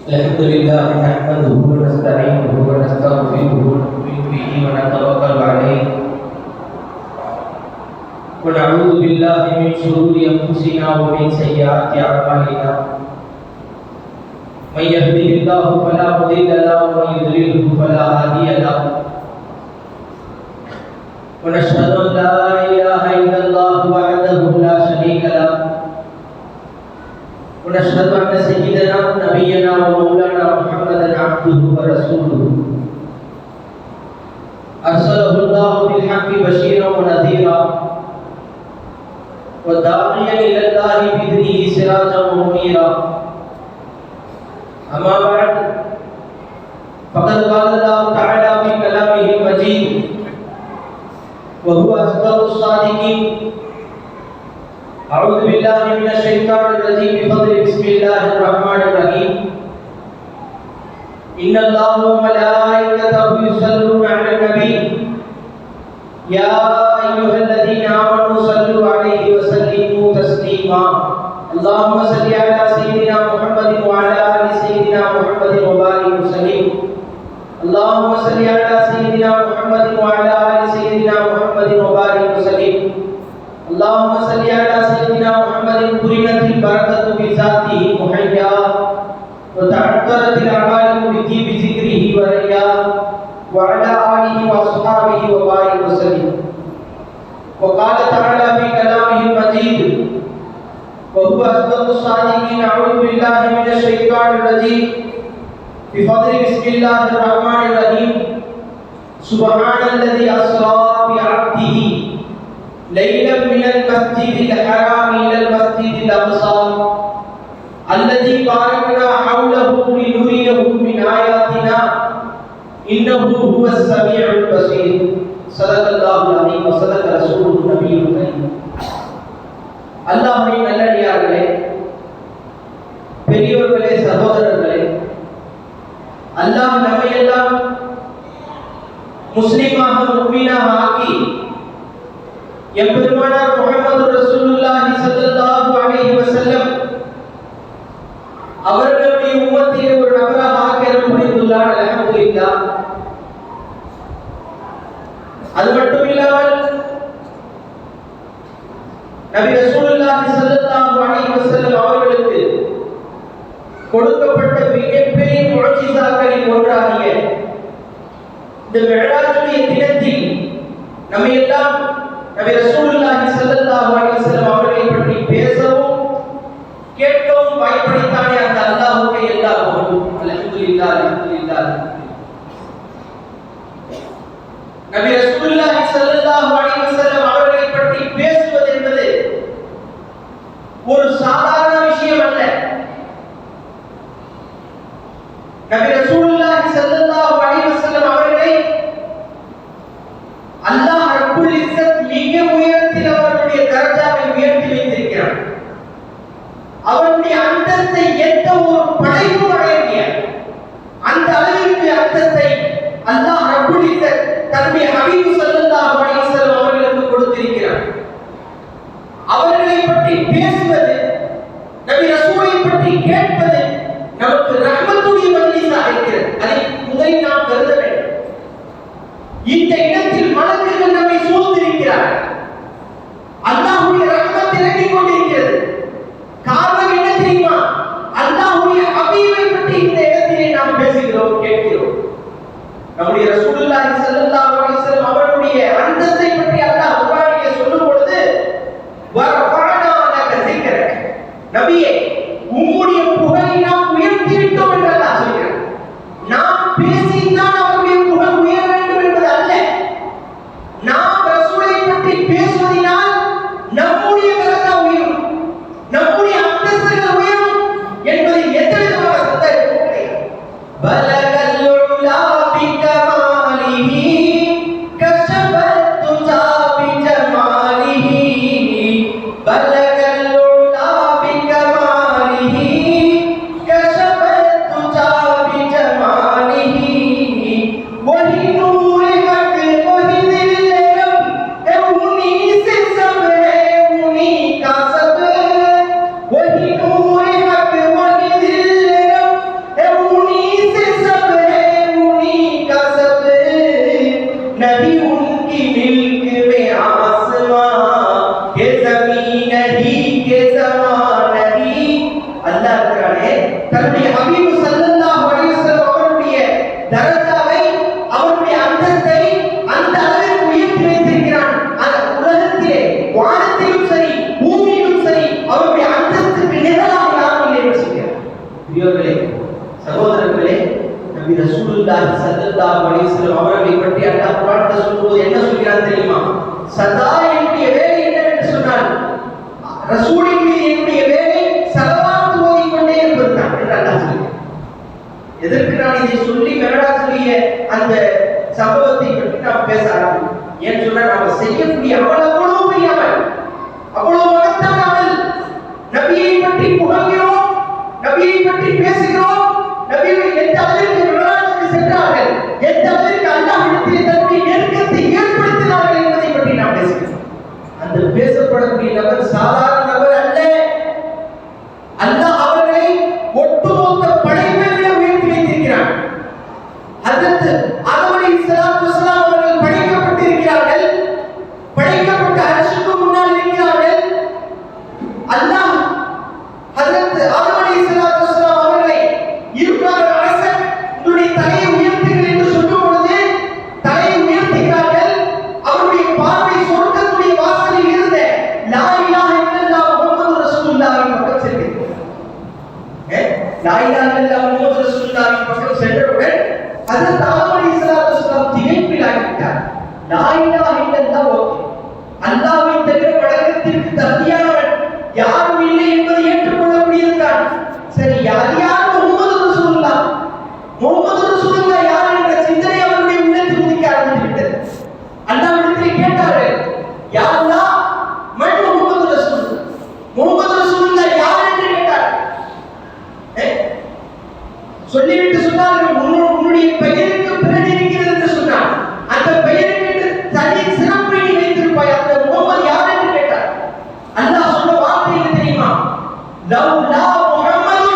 الحمد لله نحمده ونستعينه ونستغفره ونؤمن به ونتوكل عليه ونعوذ بالله من شرور انفسنا ومن سيئات اعمالنا من يهده الله فلا مضل له ومن يضلله فلا هادي له ونشهد ان لا اله الا الله وحده لا شريك له ونشهد أن سيدنا نبينا ومولانا محمدا عبده ورسوله أرسله الله بالحق بشيرا ونذيرا وداعيا إلى الله بإذنه سراجا منيرا أما بعد فقد قال الله تعالى في كلامه المجيد وهو أصدق الصادقين أعوذ بالله من الشيطان الرجيم بفضل بسم الله الرحمن الرحيم إن الله وملائكته يصلون على النبي يا أيها الذين آمنوا صلوا عليه وسلموا تسليما اللهم صل على سيدنا محمد وعلى آل سيدنا محمد وبارك وسلم اللهم صل على سيدنا محمد وعلى آل سيدنا محمد وبارك وسلم اللهم صل على سيدنا محمد قرنت البركة بذاته محيا وتعطرت الأعمال بطيب ذكره وريا وعلى آله وأصحابه وبارك وسلم وقال تعالى في كلامه المجيد وهو أصدق الصادقين أعوذ بالله من الشيطان الرجيم بفضل بسم الله الرحمن الرحيم سبحان الذي أسرى بعبده ليلا من المسجد الحرام إلى المسجد الأقصى الذي باركنا حوله لنريه من آياتنا إنه هو السميع البصير صدق الله العظيم وصدق رسوله النبي الكريم அல்லாஹ்வின் நல்லடியார்களே, பெரியோர்களே, சகோதரர்களே, அல்லாஹ் நம்மையெல்லாம் முஸ்லிமாக முஃமினாக ஆக்கி எம்பெருமானார் முஹம்மது ரசூலுல்லாஹி ஸல்லல்லாஹு அலைஹி வஸல்லம் அவர்களுடைய உம்மத்திலே ஒரு நபராக ஆக்கிரம் புரிந்துள்ளார். அல்ஹம்துலில்லாஹ். அது மட்டும் இல்லாமல் நபி ரசூலுல்லாஹி ஸல்லல்லாஹு அலைஹி வஸல்லம் அவர்களுக்கு கொடுக்கப்பட்ட மிகப்பெரிய முஅஜிசாக்களில் ஒன்றாகிய இந்த மிஅராஜுடைய தினத்தில் நம்மை எல்லாம் நபி ரசூலுல்லாஹி ஸல்லல்லாஹு அலைஹி வஸல்லம் அவர்களை பற்றி பேசவும் கேட்கவும் வாய்ப்பளித்தானே அந்த அல்லாஹ்வுக்கு எல்லா புகழும். அல்ஹம்துலில்லாஹ், அல்ஹம்துலில்லாஹ். நபி ரசூலுல்லாஹி ஸல்லல்லாஹு அலைஹி வஸல்லம் அவர்களை பற்றி பேசுவது என்பது ஒரு சாதாரண விஷயம் அல்ல. நபி ரசூலுல்லாஹி ஸல்லல்லாஹு அலைஹி வஸல்லம் அவர்களை அல்லாஹ் ரப்புல் இஸ்ஸத் மிக உயரத்தில் அவருடைய தரஜாவை உயர்த்தி வைத்திருக்கிறார். அவருடைய அந்தஸ்தை எந்த ஒரு படைப்பும் அடைய முடியாது. அந்த அளவிற்கு அந்தஸ்தை அல்லாஹ் ரப்புல் இஸ்ஸத் தன்னுடைய ஹபீப் ஸல்லல்லாஹு அலைஹி வஸல்லம் அவர்களுக்கு கொடுத்திருக்கிறார். அவர்களை பற்றி பேசுவது, நபி ரசூலை பற்றி கேட்பது நமக்கு ரஹ்மத்துடைய மஜ்லிஸாக இருக்கிறது. அதை முதலில் நாம் கருத வேண்டும். இந்த இடத்தில் மலக்குகள் நம்மை சூழ்ந்திருக்கிறார். அல்லாஹ்வுடைய ரஹ்மத் இறங்கிக் கொண்டிருக்கிறது. காரணம் என்ன தெரியுமா? அல்லாஹ்வுடைய ஹபீபை பற்றி இந்த இடத்திலே நாம் பேசுகிறோம், கேட்கிறோம். நம்முடைய ரசூலுல்லாஹி ஸல்லல்லாஹு அலைஹி வஸல்லம் அவருடைய அந்தஸ்தை பற்றி அல்லாஹ் குர்ஆனிலே சொல்லும் பொழுது வரஃபஅனா லக ஸிக்ரக், நபியே உம்முடைய புகழை நாம் உயர்த்தி விட்டோம் என்று அல்லாஹ் சொல்கிறார். நாம் பேசித்தான் அவருடைய புகழ் உயர வேண்டும் என்பது அல்ல. நாம் ரசூலை பற்றி பேசுவதினால் நம்முடைய தரஜா உயரும், நம்முடைய அந்தஸ்துகள் உயரும் என்பதில் எந்த விதமான சந்தேகமும் கிடையாது. பலகல் உலா பிகமாலிஹி கஷபத் துஜா பிஜமாலிஹி பலகல் உலா பிகமாலிஹி கஷபத் துஜா பிஜமாலிஹி वही नूर हक वही दिलरम है उन्हीं से सब है उन्हीं का सब वही नूर हक वही दिलरम है அல்லாஹ் இருக்கிறானே தன்னுடைய ஹபீபு ஸல்லல்லாஹு அலைஹி வஸல்லம் அவருடைய தரஜாவை அவருடைய அந்தஸ்தை அந்த அளவிற்கு உயர்த்தி வைத்திருக்கிறான். அந்த உலகத்திலே வானத்திலும் சரி பூமியிலும் சரி அவருடைய அந்தஸ்துக்கு நிகராக யாரும் இல்லை என்று சொல்கிறார். பிரியர்களே சகோதரர்களே, நபி ரசூலுல்லாஹி ஸல்லல்லாஹு அலைஹி வஸல்லம் அவர்களை பற்றி அல்லாஹ் குர்ஆனில் சொல்லும்போது என்ன சொல்கிறார் தெரியுமா? சதா என்னுடைய வேலை என்னவென்று சொன்னால் ரசூலின் மீது என்னுடைய வேலை ஸலவாத் ஓதிக்கொண்டே இருப்பதுதான் என்று அல்லாஹ் சொல்கிறார். எதற்கு நான் இதை சொல்லி மேலாசிரிய அந்த சம்பவத்தை பற்றி நாம் பேச ஆரம்பிக்கிறோம்? ஏன் சொன்னா நாம் செய்யக்கூடிய அமல் அவ்வளவு பெரிய அமல், அவ்வளவு மகத்தான அமல். நபியை பற்றி புகழ்கிறோம், நபியை பற்றி பேசுகிறோம், நபியை எந்த அளவிற்கு விவரங்களுக்கு சென்றார்கள், எந்த அளவிற்கு அல்லாஹ்விடத்தில் தன்னுடைய நெருக்கத்தை ஏற்படுத்தினார்கள் என்பதை பற்றி நாம் பேசுகிறோம். அந்த பேசப்படக்கூடிய நபர் சாதாரண நபர் அல்ல. அல்லாஹ் அவர்களை ஒட்டுமொத்த படைப்பை விட உயர்த்தி வைத்திருக்கிறான். ஹஜ்ரத் ஆதம் அலைஹிஸ்ஸலாத்து வஸலாம் அவர்கள் படைக்கப்பட்டிருக்கிறார்கள். படைக்கப்பட்ட அர்ஷுக்கு முன்னால் இருக்கிறார்கள். அல்லாஹ் ஹஜ்ரத் ஆதம் அலைஹிஸ்ஸலாத்து வஸலாம் அவர்களை இருக்கிறார் அரசன் உங்களுடைய தலையை உயர்த்துங்கள் என்று சொல்லும் பொழுது தலையை உயர்த்துகிறார்கள். அவருடைய பார்வை சொர்க்கத்துடைய வாசலில் இருந்த லா இலாஹ இல்லல்லாஹ் முஹம்மது ரசூலுல்லாஹ் பக்கம் செல்கிறது. லா இலாஹ இல்லல்லாஹ் முஹம்மது ரசூலுல்லாஹ் பக்கம் சென்றவுடன் ஹஜ்ரத் ஆதம் அலைஹிஸ்ஸலாத்து வஸலாம் திகைப்பில் ஆகிவிட்டார். லா இலாஹ இல்லல்லாஹ் ஓகே, அல்லாஹ்வை தவிர வணக்கத்திற்கு தகுதியானவன் யாரும் இல்லை என்பதை ஏற்றுக்கொள்ளக்கூடியதுதான். சரி, யார் முஹம்மது ரசூலுல்லாஹ், முஹம்மது ரசூலுல்லாஹ் யார் என்ற சிந்தனை அவருடைய உள்ளத்தில் உதிக்க ஆரம்பித்து விட்டது. அல்லாஹ்விடத்தில் கேட்டார்கள், யா அல்லாஹ் மன் முஹம்மது ரசூலுல்லாஹ், முஹம்மது ரசூலுல்லாஹ் யார் என்று கேட்டார்கள். சொல்லிவிட்டு சொன்னார்கள், உன்னுடைய பெயருக்கு பிறகு இருக்கிறது என்று சொன்னார். அந்த பெயருக்கு தனி சிறப்பை நீ வைத்திருப்பாய், அந்த முஹம்மது யார் என்று கேட்டார். அல்லாஹ் சொன்ன வார்த்தை என்ன தெரியுமா? லவ்லா முஹம்மது,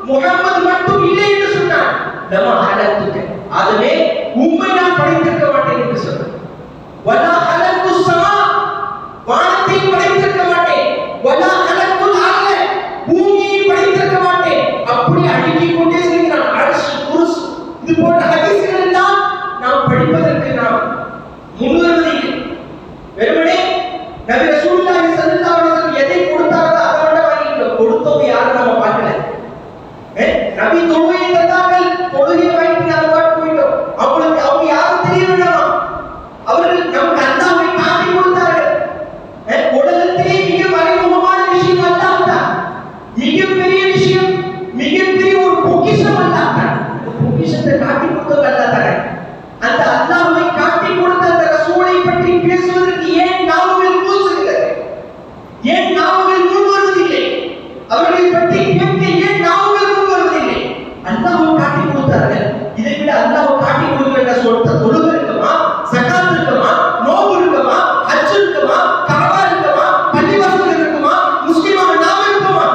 முஹம்மது மட்டும் இல்லை என்று சொன்னார். லமா ஹலத்துக, ஆகவே உம்மை நான் படைத்திருக்க மாட்டேன் என்று சொன்னார். வலா ஹலத்து ஸமா, வானத்தை படைத்திருக்க மாட்டேன். வலா ஹலத்துல் அர்ல, பூமியை படைத்திருக்க மாட்டேன். அப்படி அடுக்கிக் கொண்டே செல்கிறான். அர்ஷ், குர்ஸ், இது போன்ற ஹதீஸ்கள் எல்லாம் நாம் படிப்பதற்கு நாம் முன்வருவதில்லை. வெறுமனே நபி ரசூலுல்லாஹி ஸல்லல்லாஹு அலைஹி வஸல்லம் எதை கொடுத்தார்களோ அதை மட்டும் வாங்கிட்டோம். கொடுத்தவங்க யாரும் நம்ம பார்க்கல. நபி தொழுகையை தந்தார்கள், தொழுகையை வாங்கிட்டு நம்ம பாட்டு போயிட்டோம். அவங்களுக்கு அவங்க யாரும் தெரிய வேண்டாமா? அவர்கள் நமக்கு அல்லாஹ்வை காட்டி கொடுத்தார்கள். உலகத்திலே மிக மறைமுகமான விஷயம் அல்லாஹ் தான். மிகப்பெரிய விஷயம், மிகப்பெரிய ஒரு பொக்கிஷம் அல்லாஹ் தான். அந்த பொக்கிஷத்தை காட்டி கொடுத்தது அல்லாஹ் தானே. அந்த அல்லாஹ்வை காட்டி கொடுத்த அந்த ரசூலை பற்றி பேசுவதற்கு ஏன் நாவுகள் கூசுகிறது? ஏன் நாவுகள் முன்வருவதில்லை? அவர்களை பற்றி கேட்க ஏன் நாவுகள் முன்வருவதில்லை? அல்லாஹ்வை காட்டி கொடுத்தார்கள். இதை விட அல்லாஹ்வை காட்டி கொடுக்கிற சொல்ற தொழுகை இருக்குமா, ஸகாத் இருக்குமா, நோன்பு இருக்குமா, ஹஜ் இருக்குமா, கஅபா இருக்குமா, பள்ளிவாசல் இருக்குமா, முஸ்லிமாக நாம இருக்குமா?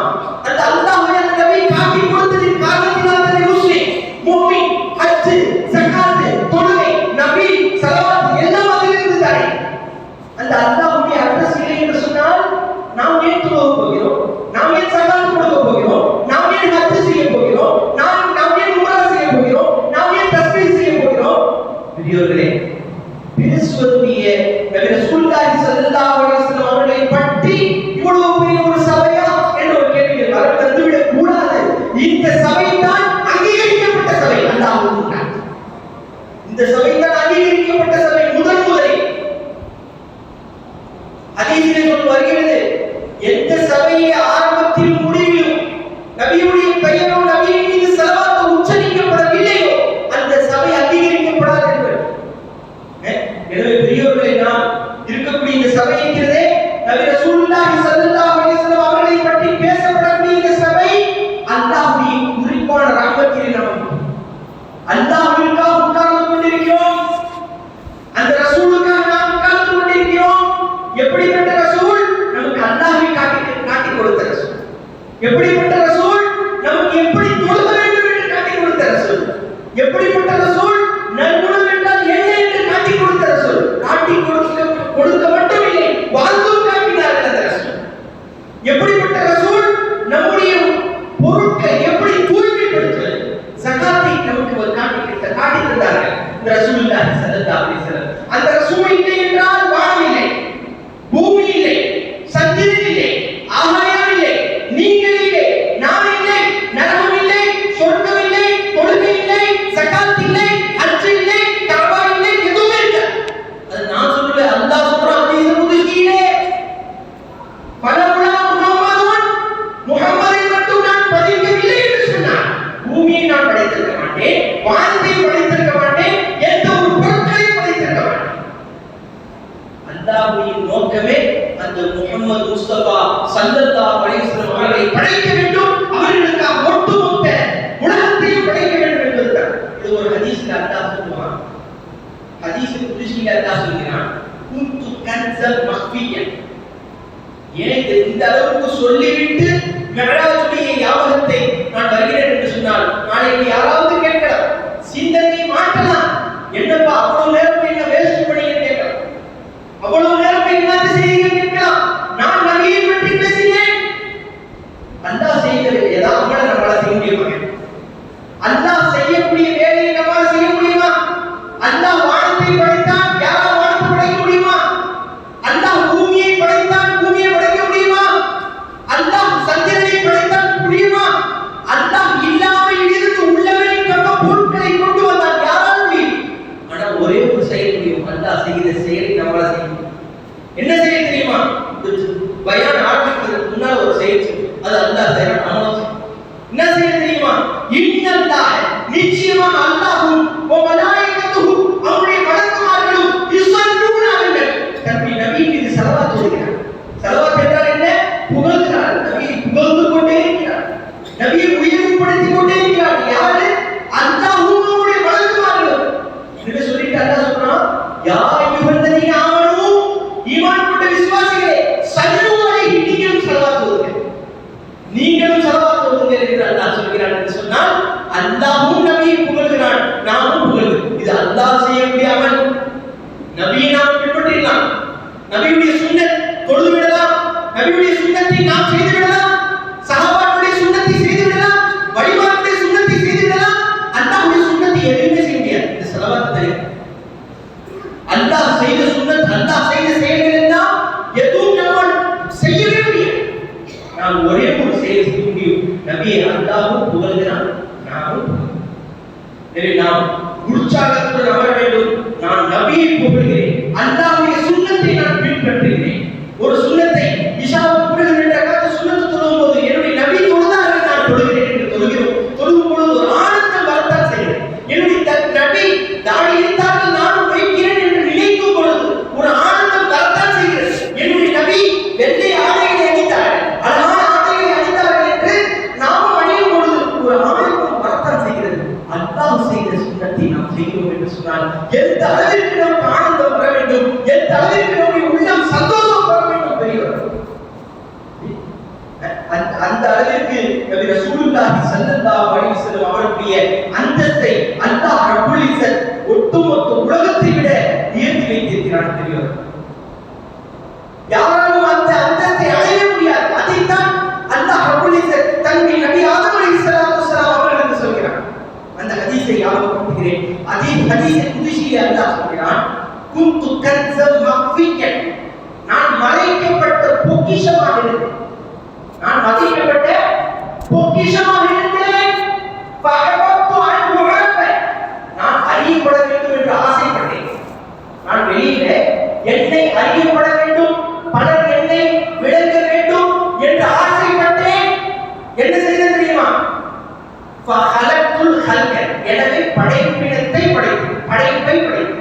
அந்த அல்லாஹ்வை அந்த நபி காட்டி கொடுத்ததின் காரணத்தினால் தான் முஸ்லிம், முஃமின், ஹஜ், ஸகாத், தொழுகை, நபி, ஸலவாத் எல்லாம் அதிலிருந்து தானே. அந்த அல்லாஹ்வுடைய அட்ரஸ் இல்லை என்று சொன்னால் நாம் ஏன் தொழுக போகிறோம்? நாம் ஏன் ஸகாத் கொடுக்க போகிறோம்? நாம் ஏன் ஹஜ் செய்ய போகிறோம்? நாம் ஏன் உம்ரா செய்ய போகிறோம்? நாம் ஏன் தஸ்பீஹ் செய்ய போகிறோம்? பெரியவர்களே, பேசுவதுடைய நபி ரசூலுல்லாஹி ஸல்லல்லாஹு அலைஹி வஸல்லம் அவர்களை பற்றி இவ்வளவு பெரிய ஒரு சபையா என்ற ஒரு கேள்வி வந்துவிடக் கூடாது. இந்த சபை தான் அங்கீகரிக்கப்பட்ட சபை. அல்லாஹ் கூறுகிறார், இந்த சபை தான் அங்கீகரிக்கப்பட்ட சபை. முதலில் ஹதீஸிலே சொல்ல வருகிறது, எந்த சபையை ஆரம்பத்தில் முடிவிலும் நபியுடைய பெயரோ நபியின் மீது ஸலவாத் உச்சரிக்கப்படவில்லையோ அந்த சபை அங்கீகரிக்கப்படாது என்பது. எனவே பெரியவர்களே, நாம் இருக்கக்கூடிய இந்த சபை இருக்கிறதே, நபி ரசூலுல்லாஹி ஸல்லல்லாஹு அலைஹி வஸல்லம் அவர்களை பற்றி பேசப்படக்கூடிய இந்த சபை அல்லாஹ்வுடைய குறிப்பான ரஹ்மத்திலே நாம் அல்லாஹ்விற்காக உட்கார்ந்து கொண்டிருக்கிறோம். அந்த ரசூலுக்காக நாம் உட்கார்ந்து கொண்டிருக்கிறோம். எப்படிப்பட்ட ரசூல்? நமக்கு அல்லாஹ்வை காட்டி கொடுத்த ரசூல். எப்படிப்பட்ட ரசூல்? நமக்கு எப்படி ரசூலுல்லாஹி ஸல்லல்லாஹு அலைஹி வஸல்லம். அந்த ரசூல் இல்லை என்றால் வானம் இல்லை, பூமி இல்லை, சந்திரன் இல்லை, ஆகாயம் இல்லை, நீங்கள் இல்லை, நான் இல்லை, நரகம் இல்லை, சொர்க்கம் இல்லை, தொழுகை இல்லை, ஸகாத் இல்லை, ஹஜ் இல்லை, கஅபா இல்லை, எதுவுமே இல்லை. அது நான் சொல்லல, அல்லாஹ் சொல்றான் ஹதீஸ் குத்ஸியிலே, பலவுலா முஹம்மதுன், முஹம்மதை மட்டும் நான் பதிக்கவில்லை என்று சொன்னார். பூமியை நான் படைத்திருக்க மாட்டேன், வானத்தை படைத்திருக்க மாட்டேன், எந்த ஒரு பொருட்களையும் படைத்திருக்க மாட்டேன். அல்லாஹ்வின் நோக்கமே அந்த முஹம்மது முஸ்தபா ஸல்லல்லாஹு அலைஹி வஸல்லம் அவர்களை படைக்க வேண்டும், அவர்களுக்காக ஒட்டுமொத்த உலகத்தையும் படைக்க வேண்டும் என்பதுதான். இது ஒரு ஹதீஸ்ல அல்லாஹ் சொல்லுவான். ஹதீஸ் குத்ஸியில அல்லாஹ் சொல்கிறான், குன்து கன்ஸல் மக்ஃபியன். ஏன் இந்த அளவுக்கு சொல்லிவிட்டு மிஅராஜுடைய ஞாபகத்தை நான் வருகிறேன் என்று சொன்னால் நாளைக்கு யாராவது கேட்கலாம், சிந்தனை மாற்றலாம். என்னப்பா அவ்வளவு நேரம் என்ன வேஸ்ட் பண்ணீங்க கேட்கலாம், அவ்வளவு நேரம் என்ன செய்யுங்க கேட்கலாம். நான் நபியை பற்றி பேசினேன். அல்லாஹ் செய்தது ஏதாவது அமலை நம்மளால செய்ய முடியுமா? அல்லாஹ் செய்யக்கூடிய வேலையை நம்மால செய்ய முடியுமா? அல்லாஹ் வானத்தை படைத்தான், யாராவது வானத்தை படைக்க முடியுமா? அல்லாஹ் பூமியை படைத்தான், பூமியை படைக்க முடியுமா? அல்லாஹ் சந்திரனை படைத்தான் முடியுமா? அல்லாஹ் இல்லாமல் இருந்து உள்ளவரின் பக்கம் பொருட்களை கொண்டு வந்தான், யாரால் முடியும்? ஆனா ஒரே ஒரு செயல் முடியும், அல்லாஹ் செய்த செயலை நம்மளால செய்ய முடியும். என்ன செயல் தெரியுமா? பயான் ஆரம்பிப்பதற்கு முன்னால் ஒரு செயல் செய்யும், அது அல்லாஹ் செய்யற நம்மளும் செய்யும். என்ன செயல் தெரியுமா? இன்னல்லாஹ், நிச்சயமாக அல்லாஹ்வும் வ மலாயிகத்துஹு, அவருடைய மலக்குமார்களும் யுஸல்லூன அலைஹி, தன்னுடைய நபி மீது ஸலவாத் ஓதுகிறார். ஸலவாத் என்றால் என்ன? புகழ்கிறார். நபியை புகழ்ந்து கொண்டே இருக்கிறார், நபியை உயர்வுபடுத்திக் கொண்டே இருக்கிறார். யாரு? அல்லாஹ்வும் அவருடைய மலக்குமார்களும். இதை சொல்லிட்டு அல்லாஹ் சொல்றான், யா அய்யுஹல்லதீன ஆமனூ, ஈமான் கொண்ட விசுவாசிகளே, ஸல்லூ அலைஹி, நீங்களும் ஸலவாத் ஓதுங்கள், நீங்களும் ஸலவாத் ஓதுங்கள் என்று அல்லாஹ் சொல்கிறார். என்று சொன்னால் அல்லாஹ்வும் நபியை புகழ்கிறான், நாமும் புகழ்கிறோம். இது அல்லாஹ் செய்யக்கூடிய அமல். நபியை நாம் பின்பற்றிடலாம், நபியுடைய சுன்னத் தொழுது விடலாம், நபியுடைய சுன்னத்தை நாம் செய்து விடலாம், சஹாபாக்களுடைய சுன்னத்தை செய்து விடலாம், வலிமார்களுடைய சுன்னத்தை செய்து விடலாம். அல்லாஹ்வுடைய சுன்னத்தை எதுவுமே செய்ய முடியாது. இந்த ஸலவாத் தெரியும். அல்லாஹ் செய்த சுன்னத், அல்லாஹ் செய்த செயல்கள் எல்லாம் எதுவும் நம்மால் செய்யவே முடியாது. நாம் ஒரே ஒரு செயல் செய்ய முடியும், நபியை அல்லாஹ்வும் புகழ்கிறான், நாமும் புகழ்கிறோம். எனவே நாம் உற்சாகத்துடன் அமர வேண்டும். நான் நபியை புகழ்கிறேன், அல்லாஹ்வுடைய சுன்னத்தை நான் பின்பற்றுகிறேன். ஒரு சுன்னத்தை இஷாவுக்கு பிறகு 2 ரக்காத் சுன்னத் தொழும்போது என்னுடைய நபி தொழுதார்கள், நான் தொழுகிறேன் என்று தொழுகிறோம். தொழுகும் பொழுது ஒரு ஆனந்தம் வரத்தான் செய்கிறது. என்னுடைய நபி தாடி வைத்தார்கள், நானும் வைக்கிறேன் என்று நினைக்கும் பொழுது ஒரு ஆனந்தம் வரத்தான் செய்கிறது. என்னுடைய நபி வெள்ளை ஆடைகளை அணிந்தார்கள், அழகான ஆடைகளை அணிந்தார்கள் என்று நாமும் அணியும் பொழுது ஒரு ஆனந்தம் வரத்தான் செய்கிறது. அல்லாஹ் செய்த சுன்னத்தை நாம் செய்கிறோம் என்று சொன்னால் எந்த அளவிற்கு நமக்கு ஆனந்தம் வர வேண்டும், எந்த அளவிற்கு நம்முடைய உள்ளம் சந்தோஷம் வர வேண்டும் பெரியவர். அந்த அளவிற்கு நபி ரசூலுல்லாஹி ஸல்லல்லாஹு அலைஹி வஸல்லம் அவருடைய அந்தஸ்தை அல்லாஹ் ரப்புல் இஸ்ஸத் ஒட்டுமொத்த உலகத்தை விட உயர்த்தி வைத்திருக்கிறார் பெரியவர். யாராலும் அந்த அந்தஸ்தை அடைய முடியாது. அதைத்தான் அல்லாஹ் ரப்புல் இஸ்ஸத் தன்னுடைய நபி ஆதம் அலைஹிஸ்ஸலாத்து வஸலாம் அவர்களுக்கு சொல்கிறார். அந்த ஹதீஸை ஞாபகப்படுத்துகிறேன். அதே ஹதீஸை குத்ஸியிலே அல்லாஹ் சொல்கிறான், குன்து கன்ஸல் மக்ஃபியன், நான் மறைக்கப்பட்ட பொக்கிஷமாக இருந்தேன், நான் மறைக்கப்பட்ட பொக்கிஷமாக இருந்தேன். ஃபஅபத்து அன் உஅஃப, நான் அறியப்பட வேண்டும் என்று ஆசைப்பட்டேன். நான் வெளியில என்னை அறியப்பட வேண்டும், பலர் என்னை விளங்க வேண்டும் என்று ஆசைப்பட்டேன். என்ன செய்தேன் தெரியுமா? ஃபஹலத்துல் ஹல்க, எனவே படைப்பினத்தை படைத்தேன், படைப்பை படைத்தேன்.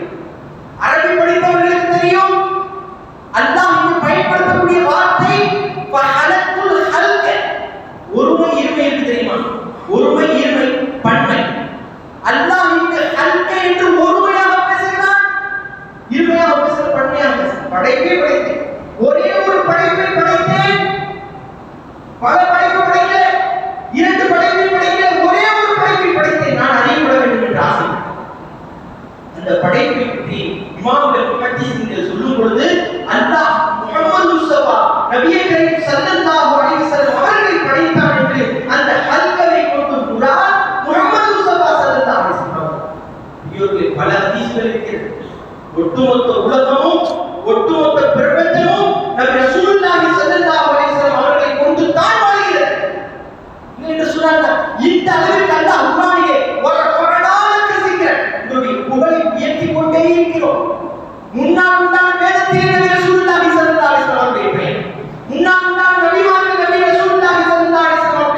அரபி படித்தவர்களுக்கு தெரியும், அல்லாஹ் இங்கு பயன்படுத்தக்கூடிய வார்த்தை ஃபஹலத்துல் ஹல்க. ஒருமை இருமை இருக்கு தெரியுமா? ஒருமை இருமை பன்மை. அல்லாஹ் இங்கு ஹல்க என்று ஒருமையாக பேசுகிறான், இருமையாக பேசுகிற, பன்மையாக பேசுகிற. படைப்பை படைத்தேன், ஒரே ஒரு படைப்பை படைத்தேன். பல படைப்பு படைக்கல, 2 படைப்பை படைக்கல, ஒரே ஒரு படைப்பை படைத்தேன். நான் அறியப்பட வேண்டும் என்று ஆசைப்பட்டேன். அந்த படைப்பை பற்றி இமாம்கள் முஹத்திஸீன்கள் சொல்லும் பொழுது அல்லாஹ் முஹம்மது முஸ்தபா நபியே கரீம் ஸல்லல்லாஹு அலைஹி வஸல்லம் அவர்களை படைத்தான் என்று அந்த ஹல்கவை கொண்டு இந்த அளவிற்கு அந்த குர்ஆனிலே ஒரு பரடான கசிக்கிற உங்களுடைய புகழை உயர்த்திக் கொண்டே இருக்கிறோம். முன்னால் உண்டான வேதத்திலே நபி ரசூலுல்லாஹி ஸல்லல்லாஹு அலைஹி வஸல்லம் பெயர், முன்னால் உண்டான நபிமார்கள் நபி ரசூலுல்லாஹி ஸல்லல்லாஹு அலைஹி வஸல்லம்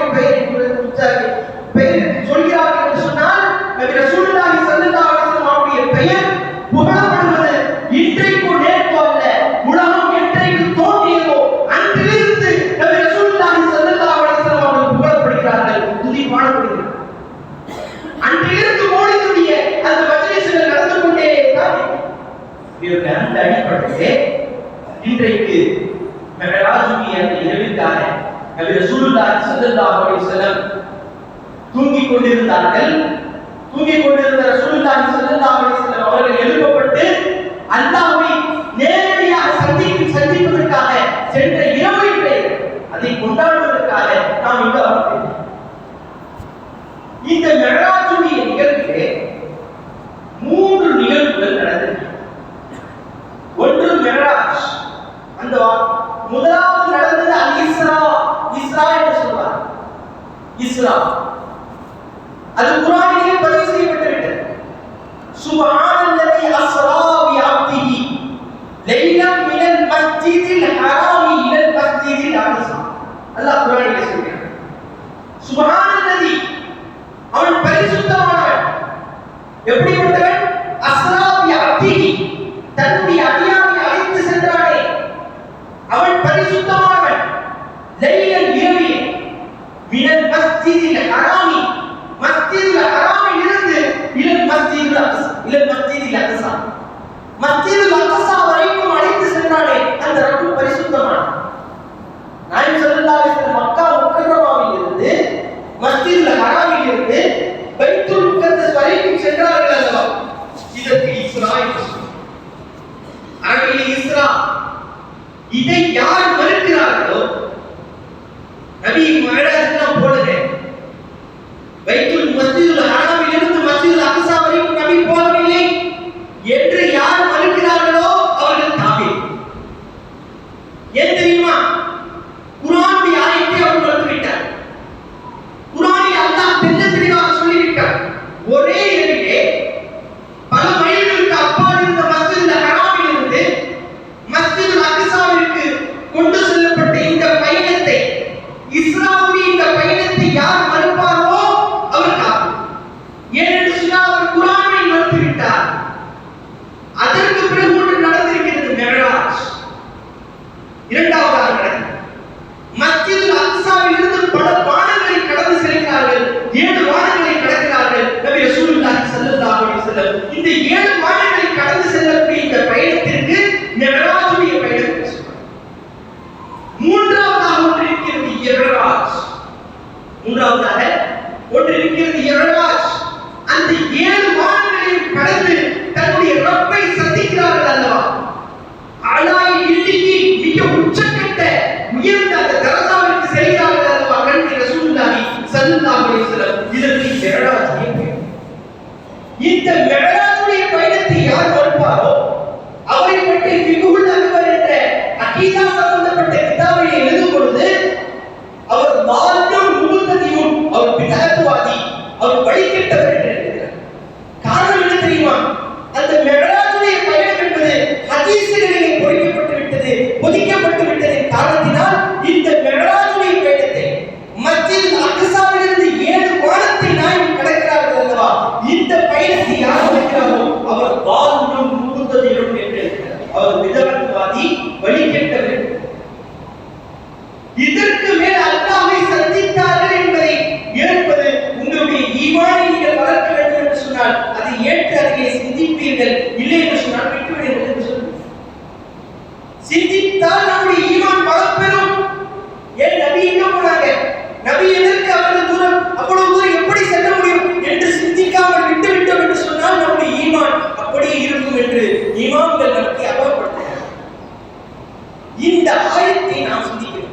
பெயர் சொல்கிறார்கள் என்று சொன்னால் நபி ரசூலுல்லாஹி ஸல்லல்லாஹு அலைஹி வஸல்லம் பெயர் புகழப்படுவது இன்றைக்கு நேற்று அல்ல, உலகம் என்றைக்கு தோன்றியதோ அன்றிலிருந்து நபி ரசூலுல்லாஹி ஸல்லல்லாஹு அலைஹி வஸல்லம் புகழப்படுகிறார்கள், துதி பாடப்படுகிறார்கள். அன்றிலிருந்து மோடியுடைய அந்த மஜ்லிஸ்கள் நடந்து கொண்டே தான் அந்த அடிப்படையிலே இன்றைக்கு மெஹராஜுடைய அந்த இரவிற்காக நபி ரசூலுல்லாஹி ஸல்லல்லாஹு அலைஹி வஸல்லம் தூங்கிக் கொண்டிருந்தார்கள். தூங்கிக் கொண்டிருந்த ரசூலுல்லாஹி ஸல்லல்லாஹு அலைஹி வஸல்லம் அவர்கள் எழுப்பப்பட்டு அல்லாஹ்வை நேரடியாக சந்திப்பதற்காக சென்ற இரவிலே அதை கொண்டாடுவதற்காக நாம் இங்கு அமர்ந்திருக்கிறோம். இந்த மெஹராஜுடைய நிகழ்விலே 3 நிகழ்வுகள் நடந்தது. ஒன்று மெஹராஜ், அந்த முதலாவது நடந்தது அல் இஸ்ரா, இஸ்ரா என்று சொல்வார். இஸ்ரா அது குர்ஆனிலே பதிவு செய்யப்பட்டிருக்கிறது. சுப்ஹானல்லதி அஸ்ரா பி அப்திஹி லைலம் மினல் மஸ்ஜிதில் ஹராமி இலல் மஸ்ஜிதில் அக்ஸா. அல்லாஹ் குர்ஆனிலே சொல்கிறார், சுப்ஹானல்லதி, அவன் பரிசுத்தமானவன். எப்படிப்பட்டவன்? அஸ்ரா பி அப்திஹி, தன்னுடைய அடியானை அழைத்து சென்றானே அவன் பரிசுத்தமானவன். லைலல் இரவிலே மினல் மஸ்ஜிதில் ஹராமி, மஸ்ஜிதுல் ஹராமில் இருந்து இலல் மஸ்ஜிதுல் அக்ஸா, இலல் மஸ்ஜிதில் அக்ஸா, மஸ்ஜிதுல் அக்ஸா வரைக்கும் அழைத்து சென்றானே அந்த ரப்பு பரிசுத்தமானவன். நாயகம் ஸல்லல்லாஹு அலைஹி வஸல்லம் மக்கா முக்கர்ரமாவில் இருந்து மஸ்ஜிதுல் ஹராமில் இருந்து பைத்துல் முகத்தஸ் வரைக்கும் சென்றார்கள் அல்லவா? இதற்கு இஸ்ரா என்று சொல்றார். அரபியில் இஸ்ரா. இதை யார் மறுக்கிறார்களோ, நபி மஹராஜ்லாம் போலவே பைத்துல் மஸ்ஜிதுல் ஹராமில் இருந்து மஸ்ஜிதுல் அக்ஸா வரைக்கும் நபி போகவில்லை என்று யார் மறுக்கிறார்களோ அவர்கள் காஃபிர். ஏன் தெரியுமா? குர்ஆனுடைய ஆயத்தை அவர் மறுத்துவிட்டார். குர்ஆனில் அல்லாஹ் தெளிவாக சொல்லிவிட்டார், ஒரே இரவிலே பல மைல்களுக்கு அப்பால் இருந்த மஸ்ஜிதுல் ஹராமில் இருந்து மஸ்ஜிதுல் அக்ஸாவிற்கு கொண்டு செல்லப்பட்ட இந்த பயணத்தை, இஸ்ராவுடைய இந்த பயணத்தை யார் மறுப்பாரோ அவர் காஃபிர். ஏனென்று சொன்னால் அவர் குர்ஆனை மறுத்துவிட்டார். அதற்கு பிறகு ஒன்று நடந்திருக்கிறது, மெஹராஜ். இரண்டாவதாக நடந்தது மஸ்ஜிதுல் அக்ஸாவில் இருந்து பல வானங்களை கடந்து செல்கிறார்கள். 7 வானங்களை கடக்கிறார்கள் நபி ரசூலுல்லாஹி ஸல்லல்லாஹு அலைஹி வஸல்லம். இந்த 7 வானங்களை கடந்து செல்லக்கூடிய இந்த பயணத்திற்கு மெஹராஜுடைய பயணம் என்று சொல்றாங்க. மூன்றாவதாக ஒன்று இருக்கிறது இஹ்ராஜ். மூன்றாவதாக ஒன்று இருக்கிறது இஹ்ராஜ். அந்த 7 வானங்களையும் கடந்து தன்னுடைய ரப்பை சந்திக்கிறார்கள் அல்லவா? அலாய் இல்லியி, மிக உச்சக்கட்ட உயர்ந்த அந்த தரஜாவிற்கு செல்கிறார்கள் அல்லவா? நபி ரசூலுல்லாஹி ஸல்லல்லாஹு அலைஹி வஸல்லம். இதற்கு மெஹராஜ் பெயர். இந்த மெஹராஜுடைய பயணத்தை யார் மறுப்பாரோ அவரை பற்றி ஃபிக்ஹுல் அக்பர் என்ற அகீதா சம்பந்தப்பட்ட கிதாபை எழுதும் பொழுது அவர் மார்க்கம் முபத்ததியும், அவர் பிதஅத்வாதி, அவர் வழிகெட்டவர் என்று எழுதுகிறார். காரணம் என்ன தெரியுமா? அந்த மெஹராஜுடைய பயணம் என்பது ஹதீஸ்களிலே பொதிக்கப்பட்டு விட்டதின் காரணத்தினால் இந்த மெஹராஜுடைய பயணத்தை மஸ்ஜிதுல் அக்ஸாவிலிருந்து 7 வானத்தை நாயகம் கடக்கிறார்கள் அல்லவா? இந்த பயணத்தை யார் நடக்கிறாரோ அவர் மார்க்கம் முபத்ததியும் என்று எழுதுகிறார். அவர் பிதஅத்வாதி, வழிகெட்டவர். இதற்கு மேல் அல்லாஹ்வை சந்தித்தார்கள் என்பதை ஏற்பது உங்களுடைய ஈமானை நீங்கள் வளர்க்க வேண்டும் என்று சொன்னால் அதை ஏற்று அதிலே சிந்திப்பீர்கள். இல்லை என்று சொன்னால் விட்டுவிடுங்கள் என்று சொல்லுங்கள். சிந்தித்தால் நம்முடைய ஈமான் வளர்ப்பெறும். ஏன் நபி எங்க போனாங்க? நபி எதற்கு அவ்வளவு தூரம் எப்படி செல்ல முடியும் என்று சிந்திக்காமல் விட்டுவிட்டோம் என்று சொன்னால் நம்முடைய ஈமான் அப்படியே இருக்கும் என்று இமாம்கள் நமக்கு அபயப்படுத்துகிறார். இந்த ஆயத்தை நாம் சிந்திக்கிறோம்.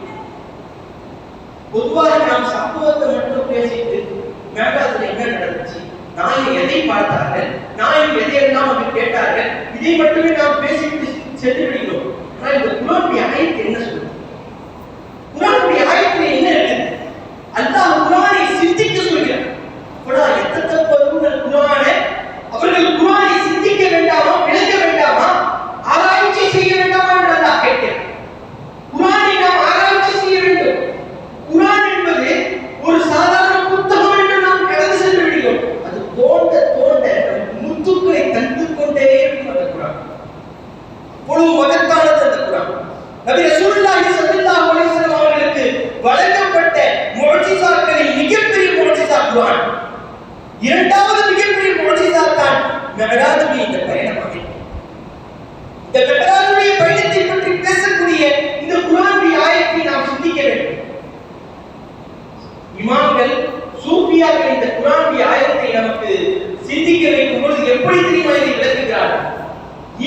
பொதுவாக நாம் சம்பவத்தை மட்டும் பேசிட்டு மேகாத்துல என்ன நடந்துச்சு, நாயகம் எதை பார்த்தார்கள், நாயகம் எதையெல்லாம் அவங்க கேட்டார்கள், இதை மட்டுமே நாம் பேசிவிட்டு சென்று விடுகிறோம். ஆனால் இந்த குர்ஆனுடைய ஆயத்தை இரண்டாவது மிகப்பெரிய முஅஜிஸா தான் மிஅராஜுடைய இந்த பயணம். இந்த மிஅராஜுடைய பயணத்தை பற்றி பேசக்கூடிய இந்த குர்ஆனுடைய ஆயத்தை நாம் சிந்திக்க வேண்டும். இமாம்கள் சூஃபியாக்கள் இந்த குர்ஆனுடைய ஆயத்தை நமக்கு சிந்திக்க வைக்கும் பொழுது எப்படி தெரியுமா இதை விளக்குகிறார்கள்?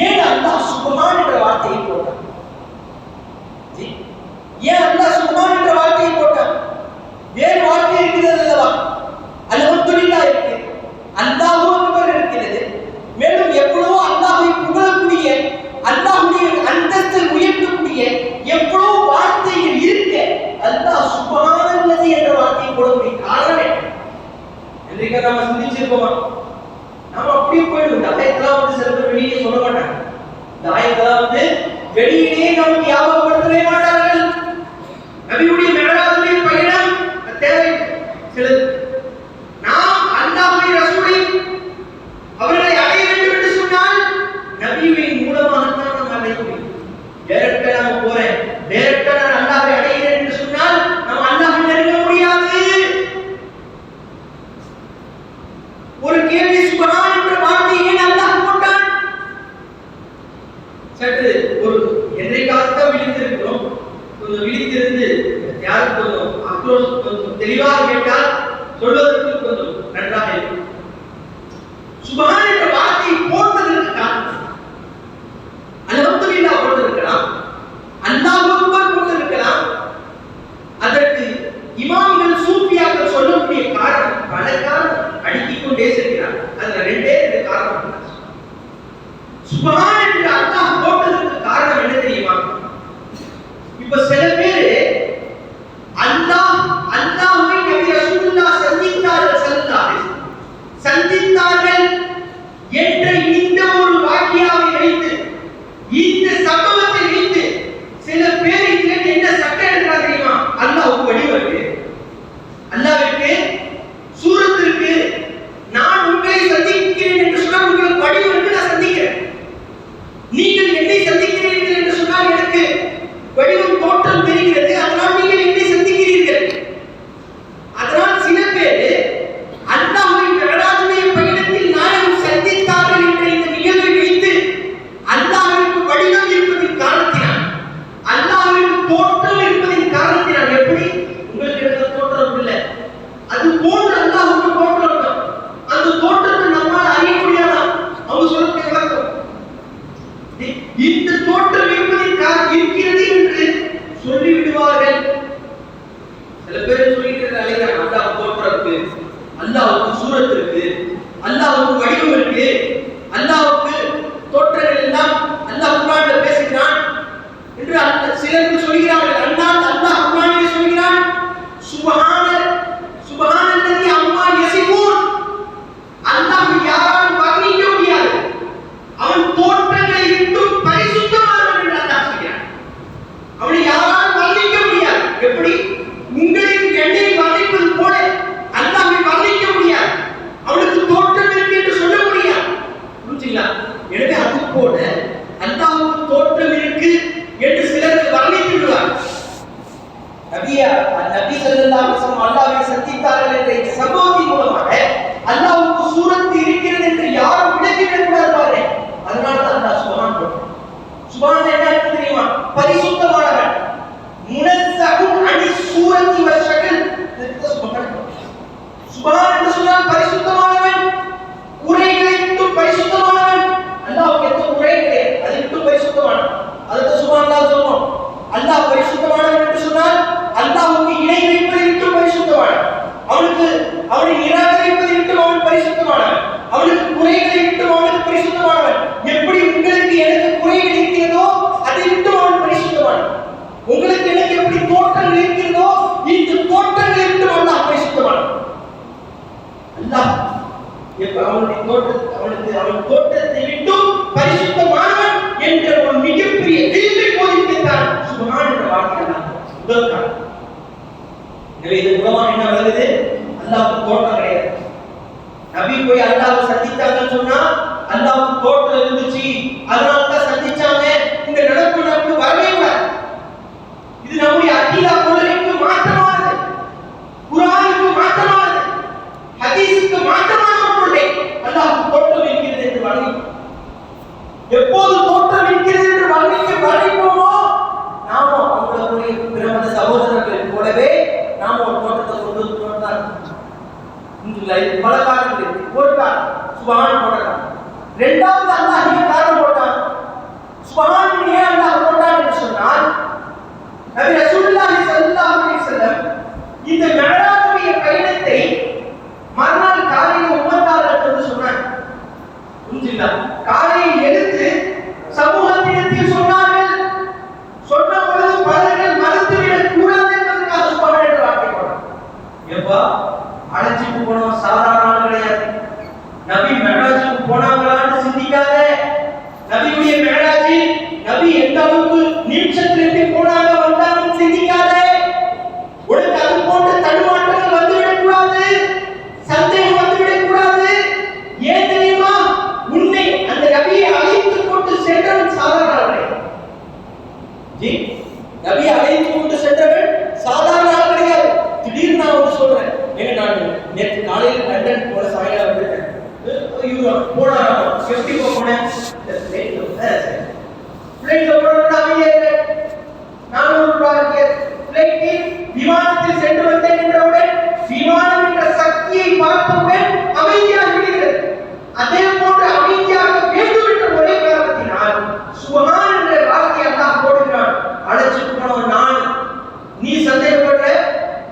ஏன் அல்லாஹ் சுப்ஹான் என்ற வார்த்தையை போட்டான்? ஏன் அல்லாஹ் சுப்ஹான் என்ற வார்த்தையை போட்டான்? வேறு வார்த்தை இருக்கிறது அல்லவா? அல்ஹம்துலில்லாஹ் இருக்கிறது, அல்லாஹு அக்பர் இருக்கிறது. மேலும் எவ்வளவோ அல்லாஹ்வை புகழக்கூடிய, அல்லாஹ்வுடைய அந்தஸ்தை உயர்த்தக்கூடிய எவ்வளவோ வார்த்தைகள் இருக்க அல்லாஹ் சுப்ஹானல்லாஹி என்ற வார்த்தையை போடக்கூடிய காரணம் என்ன? இன்றைக்கு நாம சிந்திச்சிருக்கோமா? நாம அப்படியே போயிடும். இந்த ஆயத்தெல்லாம் வந்து சில பேர் வெளியே சொல்ல மாட்டாங்க. இந்த ஆயத்தெல்லாம் வந்து வெளியிலே நமக்கு ஞாபகப்படுத்தவே மாட்டார்கள். நபியுடைய மிஅராஜுடைய பயணம் தேவை சிலது. நாம் அல்லாஹ்வை ரசூலை அவர்களை அடைய வேண்டும் என்று சொன்னால் நபியின் மூலமாகத்தான் நாம் அடைய முடியும். டைரக்டா நாம போறேன், டைரக்டா நான் அல்லாஹ்வை அடைகிறேன் என்று சொன்னால் நாம் அல்லாஹ்வை நெருங்க முடியாது. ஒரு கேள்வி, சுப்ஹான் என்ற வார்த்தையை ஏன் அல்லாஹ் போட்டான்? சற்று ஒரு என்றைக்காகத்தான் விழித்திருக்கிறோம். கொஞ்சம் விழித்திருந்து யாரும் கொஞ்சம் அக்ரோஷ் கொஞ்சம் தெளிவாக கேட்டால் சொல்வதற்கு கொஞ்சம் நன்றாக இருக்கும். சுப்ஹான் என்ற வார்த்தையை போட்டதற்கு காரணம் அல்ஹம்துலில்லாஹ் போட்டிருக்கலாம், அல்லாஹு அக்பர் போட்டிருக்கலாம். அதற்கு இமாம்கள் சூஃபியாக்கள் சொல்லக்கூடிய காரணம் பல காரணம் அடுக்கிக் கொண்டே செல்கிறார். அதுல ரெண்டே காரணம். சுப்ஹான் என்று அல்லாஹ் போட்டதற்கு காரணம் என்ன தெரியுமா? இப்ப சில பேர் அல்லாஹ்வை நபி ரசூலுல்லாஹ் சந்தித்தார்கள் என்ற இந்த ஒரு வாக்கியாவை வைத்து, இந்த சம்பவத்தை வைத்து சில பேர் இதுல என்ன சட்டம் எடுக்கிறா தெரியுமா? அல்லாஹ்வுக்கு வடிவம் இருக்கு, அல்லாஹ்வுக்கு சூரத் இருக்கு, நான் உங்களை சந்திக்கிறேன் என்று சொன்னால் உங்களுக்கு வடிவம் இருக்கு, நான் சந்திக்கிறேன். நீங்கள் என்னை சந்திக்கிறீர்கள் என்று சொன்னால் எனக்கு வடிவம் தோற்றம் தெரிகிறது, அதனால் நீங்கள் என்னை சந்திக்கிறீர்கள். அதனால் சில பேர் அல்லாஹ்வை மிஅராஜுடைய பயணத்தில் நாயகம் சந்தித்தார்கள் என்ற இந்த நிகழ்வை வைத்து அல்லாஹ்விற்கு வடிவம் இருப்பதின் காரணத்தினால், அல்லாஹ்விற்கு தோற்றம் இருப்பதின் காரணத்தினால், எப்படி உங்களுக்கு இருந்த தோற்றம் இல்லை அது போன்று அல்லாஹ்வுக்கு தோற்றம் தான். அந்த தோற்றத்தை நம்மால் அறிய முடியாதா? அவங்க சொல்லக்கூடிய விளக்கம் இந்த தோற்றம் இருப்பதின் இருக்கிறது என்று சொல்லி விடுவார்கள். சில பேர் சொல்லிட்டு அலைகிறாங்க, அல்லாஹ் தோற்றம் இருக்கு, அல்லாஹ்வுக்கு சூரத் இருக்கு, அல்லாஹ்வுக்கு வடிவம் இருக்கு, அல்லாஹ்வுக்கு தோற்றங்கள் எல்லாம் அல்லாஹ் குர்ஆன்ல பேசுகிறான் என்று சிலர் சொல்கிறார்கள். அல்லாஹ் குர்ஆனிலே சொல்கிறான், சுப்ஹானல்லதி அம்மா யசிஃபூன். அல்லாஹ் யாராலும் வர்ணிக்க முடியாது, அவன் தோற்றங்களை விட்டு பரிசுத்தமானவன் என்று அல்லாஹ் சொல்கிறான். அவனை யாராலும் வர்ணிக்க முடியாது. எப்படி உங்களுக்கு என்னை வர்ணிப்பது போல அல்லாஹ்வை வர்ணிக்க முடியாது, அவனுக்கு தோற்றம் இருக்கு என்று சொல்ல முடியாது. புரிஞ்சுங்களா? எனவே அது போல அல்லாஹ்வுக்கு தோற்றம் இருக்கு என்று சிலர் வர்ணித்து விடுவார்கள். நபி ஸல்லல்லாஹு அலைஹி வஸல்லம் அல்லாஹ்வை சந்தித்தார்கள் என்ற இந்த சம்பவத்தின் மூலமாக அல்லாஹ்வுக்கு சூரத் இருக்கிறது என்று யாரும் விளக்கிவிடக் கூடாது பாருங்க. அதனால தான் அல்லாஹ் சுப்ஹான் போட்டான். சுப்ஹான் என்ன அர்த்தம் தெரியுமா? பரிசுத்தமானவன். முனஸ்ஸஹுன் அனி சூரத்தி வ ஷக்ல். சுப்ஹான் என்று சொன்னால் பரிசுத்தமானவன், குறைகளை விட்டு பரிசுத்தமானவன். அல்லாஹ்வுக்கு எந்த குறையும் கிடையாது, அதை விட்டு பரிசுத்தமானவன். அதுக்கு சுப்ஹானல்லாஹ் சொல்றோம். அல்லாஹ் பரிசுத்தமானவன் என்று சொன்னால் அல்லாஹ்வுக்கு இணை வைப்பதை விட்டு பரிசுத்தமானவன், அவனை நிராகரிப்பதை விட்டு அவன் பரிசுத்தமானவன், அவனுக்கு குறைகளை விட்டு அவனுக்கு பரிசுத்தமானவன். எப்படி உங்களுக்கு எனக்கு குறைகள் இருக்கிறதோ அதை விட்டு அவன் பரிசுத்தமானவன். உங்களுக்கு எனக்கு எப்படி தோற்றங்கள் இருக்கிறதோ இந்த தோற்றங்களை விட்டு அல்லாஹ் பரிசுத்தமானவன். அல்லாஹ் அவன் தோற்றத்தை விட்டு பரிசுத்தமானவன் என்ற ஒரு மிகப்பெரிய தீர்வை போதித்தான் சுப்ஹான் என்ற வார்த்தை முதல் காரணம். எனவே இது மூலமா என்ன வருது? அல்லாஹ்வுக்கு தோற்றம் கிடையாது. நபி போய் அல்லாஹ்வை சந்தித்தாங்கன்னு சொன்னா அல்லாஹ்வுக்கு தோற்றம் இருந்துச்சு, அதனால தான் சந்திச்சாங்க, இந்த நடப்பு நமக்கு வரவே கூடாது. இது நம்முடைய அகீதா கொள்கைக்கு மாற்றமானது, குர்ஆனுக்கு மாற்றமானது, ஹதீஸுக்கு மாற்றமானது. எப்போது தோற்றம் இருக்கிறது என்று வர்ணிப்போமோ நாமும் அவங்களுடைய பிறமத சகோதரர்களை போலவே நாம ஒரு தோட்டத்தை கொண்டு தான் பல காரணங்கள். ஒரு காரணம் சுபஹான் போட்டான். இரண்டாவது அல்லாஹ் அதிக காரணம் போட்டான். சுபஹான் ஏன் அல்லாஹ் போட்டான் என்று சொன்னால் நபி ரசூலுல்லாஹி ஸல்லல்லாஹு அலைஹி வஸல்லம் இந்த மிஅராஜுடைய பயணத்தை மறுநாள் காலையில் உம்மத்தார்களுக்கு வந்து சொன்னாங்க. புரிஞ்சுங்களா? காலையில் எழுந்து சமூகத்திடத்தில் சொன்னார்கள். சொன்ன பொழுது பலர்கள் மறுத்துவிடக் கூடாது என்பதற்காக சுபஹான் என்ற வார்த்தை போட்டாங்க. எப்பா அழைச்சிட்டு போனோம் சாதாரண ஆள் கிடையாது. நபி மிஅராஜுக்கு போனாங்களான்னு சிந்திக்காத. நபியுடைய மிஅராஜ் நபி எந்த அளவுக்கு நிமிஷத்திலிருந்து போனாங்க வந்தாலும் சிந்திக்காத. உனக்கு அது போன்ற தடுமாற்றங்கள் வந்துவிடக் கூடாது, சந்தேகம் வந்துவிடக் கூடாது. ஏன் தெரியுமா? உன்னை அந்த நபியை அழைத்து கொண்டு சென்றவன் சாதாரண ஆள் கிடையாது. நபியை அழைத்து கொண்டு சென்றவன் சாதாரண ஆள் கிடையாது. திடீர்னு நான் வந்து சொல்றேன், நான் நேற்று காலையில் லண்டன் போல சாயங்காலம் வந்துட்டேன். போனா எப்படி போனேன்? விமானத்தில் சென்று வந்தேன் என்றவுடன் விமானம் என்ற சக்தியை பார்த்தவுடன் அமைதியாக விடுகிறது. அதே போன்று அமைதியாக வேண்டும் என்ற ஒரே காரணத்தினால் சுபஹான் என்ற வார்த்தையை அல்லாஹ் போடுகிறான். அழைச்சு போனவன் நான். நீ சந்தேகப்படுற?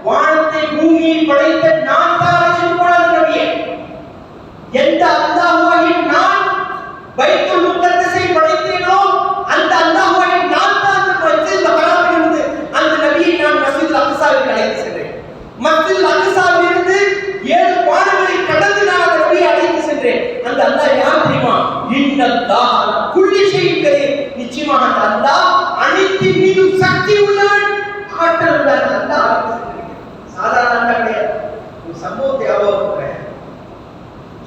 வானத்தை பூமியை படைத்த நான் தான் அழைச்சு போனது நபியே. எந்த அல்லாஹ்வை நான் பைத்துல் முகத்தஸை படைத்தேனோ அந்த அல்லாஹ்வை நான் தான் அந்த மஸ்ஜித் ஹராமிலிருந்து அந்த நபியை நான் மஸ்ஜித் அக்ஸாவுக்கு அழைத்து சென்றேன். மஸ்ஜித் அக்ஸாவிலிருந்து 7 வானங்களை கடந்து நான் அந்த நபியை அழைத்து சென்றேன். அந்த அல்லாஹ் யார் தெரியுமா? இன்னல்லாஹ் குல்லி ஷைஇன் கதீர். நிச்சயமாக அந்த அல்லாஹ் அனைத்தின் மீதும் சக்தி உள்ளவன், ஆற்றல் உள்ளவன். அல்லாஹ் சாதாரண கிடையாது. ஒரு சம்பவத்தை ஞாபகப்படுத்துறேன்.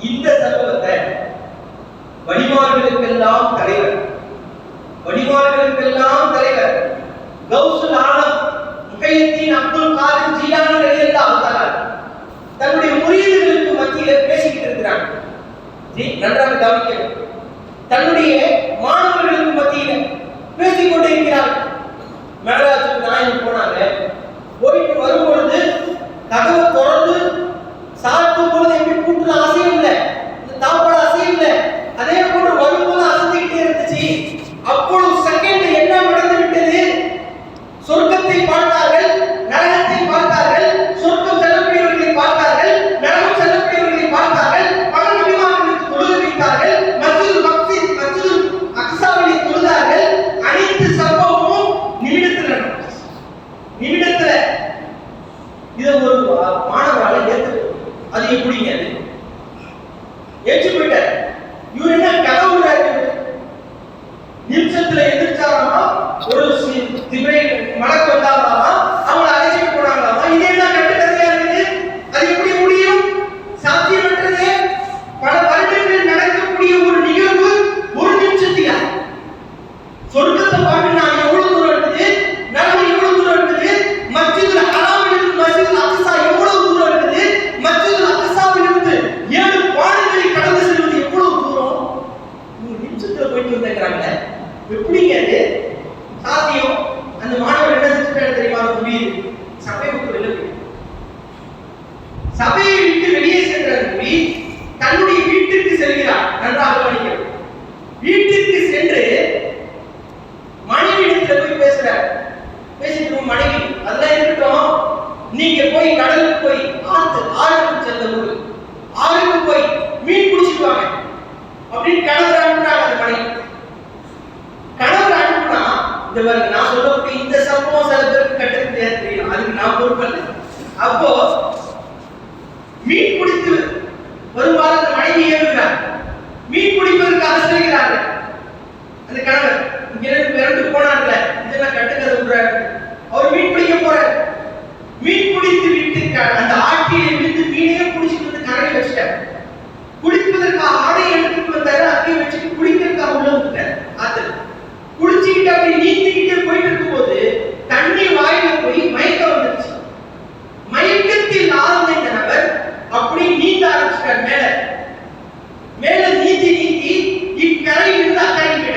இந்த சம்பவத்தை வழிமார்களுக்கெல்லாம் தலைவர் கௌசுல் ஆலம் முஹையத்தீன் அப்துல் காதிர் ஜீலானி ரலியல்லாஹு தஆலா தன்னுடைய முரீதுகளுக்கு மத்தியிலே பேசிக்கிட்டு இருக்கிறாங்க. நன்றாக கவனிக்கணும். தன்னுடைய மாணவர்களுக்கு மத்தியிலே பேசிக் கொண்டிருக்கிறார்கள். மிஅராஜுக்கு நாயகம் போனாங்க. போயிட்டு வரும்பொழுது கதவை திறந்து சாத்தும் பொழுது எப்படி கூட்டுல அசையும் இல்லை, தாப்பாட அசையும் இல்லை, அதே போன்று வரும்போது அசைந்துகிட்டே இருந்துச்சு. அப்பொழுது செகண்ட் என்ன நடந்து விட்டது? சொர்க்கத்தை பார்த்தார்கள், நரகத்தை பார்த்தார்கள், சொர்க்கம் செல்லக்கூடியவர்களை பார்த்தார்கள், நரகம் செல்லக்கூடியவர்களை பார்த்தார்கள். பல நபிமார்களுக்கு தொழுகை வைத்தார்கள், மஸ்ஜிதுல் அக்ஸாவை தொழுதார்கள். அனைத்து சம்பவமும் நிமிடத்துல இதை ஒரு மாணவரால ஏற்றுக்க. அது எப்படிங்க? அது ஏற்று போயிட்டார். இவர் என்ன கதவுறாரு? நிமிஷத்துல எதிர்ச்சாராமா, ஒரு மலக்கு வந்தாராமா, அவங்களை அழைச்சிட்டு போனாங்களாமா. இது என்ன கட்டுக்கதையா இருக்குது? அது எப்படி முடியும்? சாத்தியமற்றது. பல வருடங்கள் நடக்கக்கூடிய ஒரு நிகழ்வு ஒரு நிமிஷத்துல சொர்க்கத்தை பார்த்து நான் எவ்வளவு தூரம் இருக்குது, நரகம் எவ்வளவு தூரம் இருக்குது, மஸ்ஜிதுல் ஹராமிலிருந்து மஸ்ஜிதுல் அக்ஸா எவ்வளவு தூரம் இருக்குது, மஸ்ஜிதுல் அக்ஸாவிலிருந்து 7 வானங்களை கடந்து செல்வது எவ்வளவு தூரம்? ஒரு நிமிஷத்துல போயிட்டு வந்தாங்க. எப்படிங்க அது சாத்தியம்? அந்த மாணவர் என்ன செஞ்சுட்டாரு தெரியுமா? புரியுது. சபையை விட்டு வெளியே போயிட்டார். சபையை விட்டு வெளியே சென்ற நபி தன்னுடைய வீட்டிற்கு செல்கிறார். நன்றாக கவனிக்கிறது. வீட்டிற்கு சென்று மனைவியிடத்தில் போய் பேசுறார். பேசிட்டு மனைவி அதெல்லாம் இருக்கட்டும், நீங்க போய் கடலுக்கு போய் ஆறுக்கு செல்லும்போது ஆறுக்கு போய் மீன் பிடிச்சிட்டு வாங்க அப்படின்னு கணவர் அனுப்புறாங்க. அந்த மனைவி கணவர் அனுப்புனா இந்த மாதிரி நான் சொல்லக்கூடிய இந்த சம்பவம் சில பேருக்கு கட்டுறது தெரியும், அதுக்கு நான் பொறுப்பல்ல. அப்போ மீன் பிடித்து வருமாறு அந்த மனைவி ஏறுகிறார். மீன் பிடிப்பதற்காக செல்கிறார்கள். அந்த கணவர் இங்கிருந்து போனார்ல, இதெல்லாம் கட்டுக்கதை விடுறாரு. அவர் மீன் பிடிக்க போறார். மீன் பிடித்து விட்டு அந்த ஆட்டியை விட்டு மீனையும் பிடிச்சிட்டு வந்து கரையை வச்சுட்டார். குடிப்பதற்காக ஆடை எடுத்துட்டு வந்தாரு. அங்கேயே வச்சுட்டு குடிக்கிறதுக்காக உள்ள வந்துட்டார். ஆத்துல குடிச்சுக்கிட்டு அப்படி நீந்திக்கிட்டே போயிட்டு இருக்கும்போது தண்ணி வாயில போய் மயக்கம் வந்துருச்சு. மயக்கத்தில் ஆழ்ந்த இந்த நபர் அப்படி நீந்த ஆரம்பிச்சிட்டார். மேல நீந்தி இக்கரையிலிருந்து அக்கறைக்கு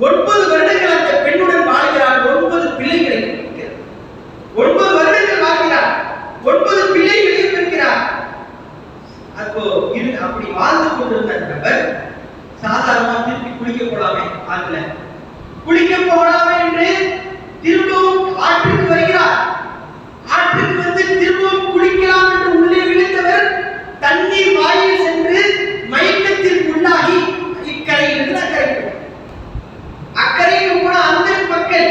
9 வருடங்கள் அந்த பெண்ணுடன் வாழ்கிறார். 9 பிள்ளைகளை பெறுகிறார். 9 வருடங்கள் வாழ்கிறார். 9 பிள்ளைகளையும் பெறுகிறார். அப்போ இது அப்படி வாழ்ந்து கொண்டிருந்த நபர் சாதாரணமா திருப்பி குளிக்க போலாமே, ஆற்றுல குளிக்க போகலாமே என்று திரும்பவும் ஆற்றுக்கு வருகிறார். ஆற்றுக்கு வந்து திரும்பவும் குளிக்கலாம் என்று உள்ளே விழுந்தவர் தண்ணீர் வாயில் சென்று மயக்கத்தில் உள்ளாகி இக்கரையிலிருந்து அக்கறைக்கு, அக்கறைக்கு போன அந்த மக்கள்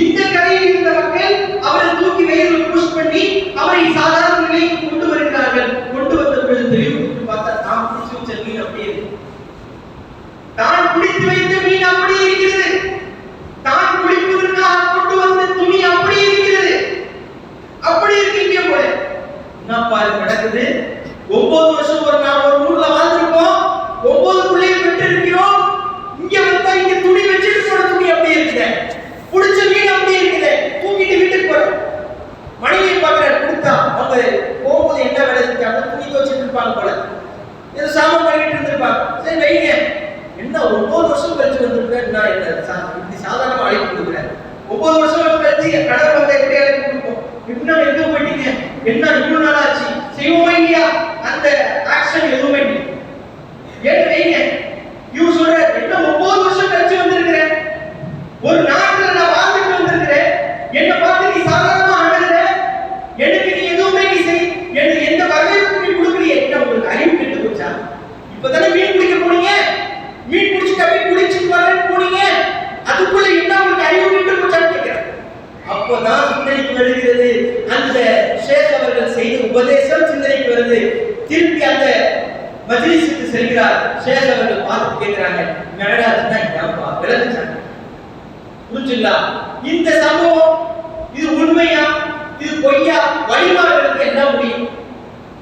இந்த கரையில் இருந்த மக்கள் அவரை தூக்கி வெயிலில் புஷ் பண்ணி அவரை சாதாரண நிலைக்கு கொண்டு வருகிறார்கள். கொண்டு வந்த பொழுது தெரியும் பார்த்தா தான் குடிச்சு வச்ச மீன் அப்படியே இருக்கு. தான் குடித்து வைத்த மீன் அப்படியே இருக்கிறது. தான் குளிப்பதற்காக கொண்டு வந்த துணி அப்படியே இருக்கிறது. அப்படி இருக்கீங்க போல என்ன பாரு நடக்குது. 9 வருஷம் ஒரு நாள் ஒரு ஊர்ல வாழ்ந்துருக்கோம். 9 பிள்ளைகள் பெற்று இருக்கிறோம். இங்க வந்தா இங்க துணி வச்சுட்டு போன துணி அப்படியே இருக்குது. புடிச்ச மீன் அப்படியே இருக்குது. தூக்கிட்டு வீட்டுக்கு போறோம். மனைவியை பார்க்கிறார். கொடுத்தா அவங்க போகும்போது என்ன வேலை செஞ்சாங்க, துணி துவச்சிட்டு இருப்பாங்க போல, ஏதோ சாமான் பண்ணிட்டு இருந்திருப்பாங்க. சரி வைங்க, என்ன 9 வருஷம் கழிச்சு வந்திருக்கேன், நான் என்ன இப்படி சாதாரணமா அழைப்பு கொடுக்குறேன். 9 வருஷம் கழிச்சு கடவுள் வந்த எப்படி அழைப்பு கொடுப்போம்? இன்னும் எங்க போயிட்டீங்க, என்ன இவ்வளவு நாள் ஆச்சு, செய்வோமா இல்லையா? அந்த ஆக்ஷன் எதுவுமே இல்லை. ஏன் வைங்க, இவ சொல்ற என்ன 9 வருஷம் கழிச்சு வந்திருக்கிறேன், ஒரு நாட்டுல நான் வாழ்ந்துட்டு வந்திருக்கிறேன், என்ன பார்த்து நீ சாதாரணமா அணுகுற, எனக்கு நீ எதுவுமே நீ செய், எனக்கு எந்த வரவேற்பு நீ கொடுக்கலையே, என்ன உங்களுக்கு அறிவு கெட்டு போச்சா? இப்பதானே மீன் பிடிக்க போனீங்க, மீன் பிடிச்சிட்டு அப்படியே குளிச்சுட்டு வரேன்னு போனீங்க, அதுக்குள்ள என்ன உங்களுக்கு அறிவு கெட்டு போச்சான்னு கேட்கிறேன். அப்போதான் சிந்தனைக்கு வருகிறது அந்த ஷேக் அவர்கள் செய்த உபதேசம் சிந்தனைக்கு வருது. திருப்பி அந்த மஜ்லிஸுக்கு செல்கிறார். ஷேக் அவர்கள் பார்த்து கேட்கிறாங்க, மெஹராஜ்னா என்னப்பா விளக்குச்சாங்க, புரிஞ்சுங்களா? இந்த சம்பவம் இது உண்மையா இது பொய்யா? வழிமார்களுக்கு என்ன முடியும்?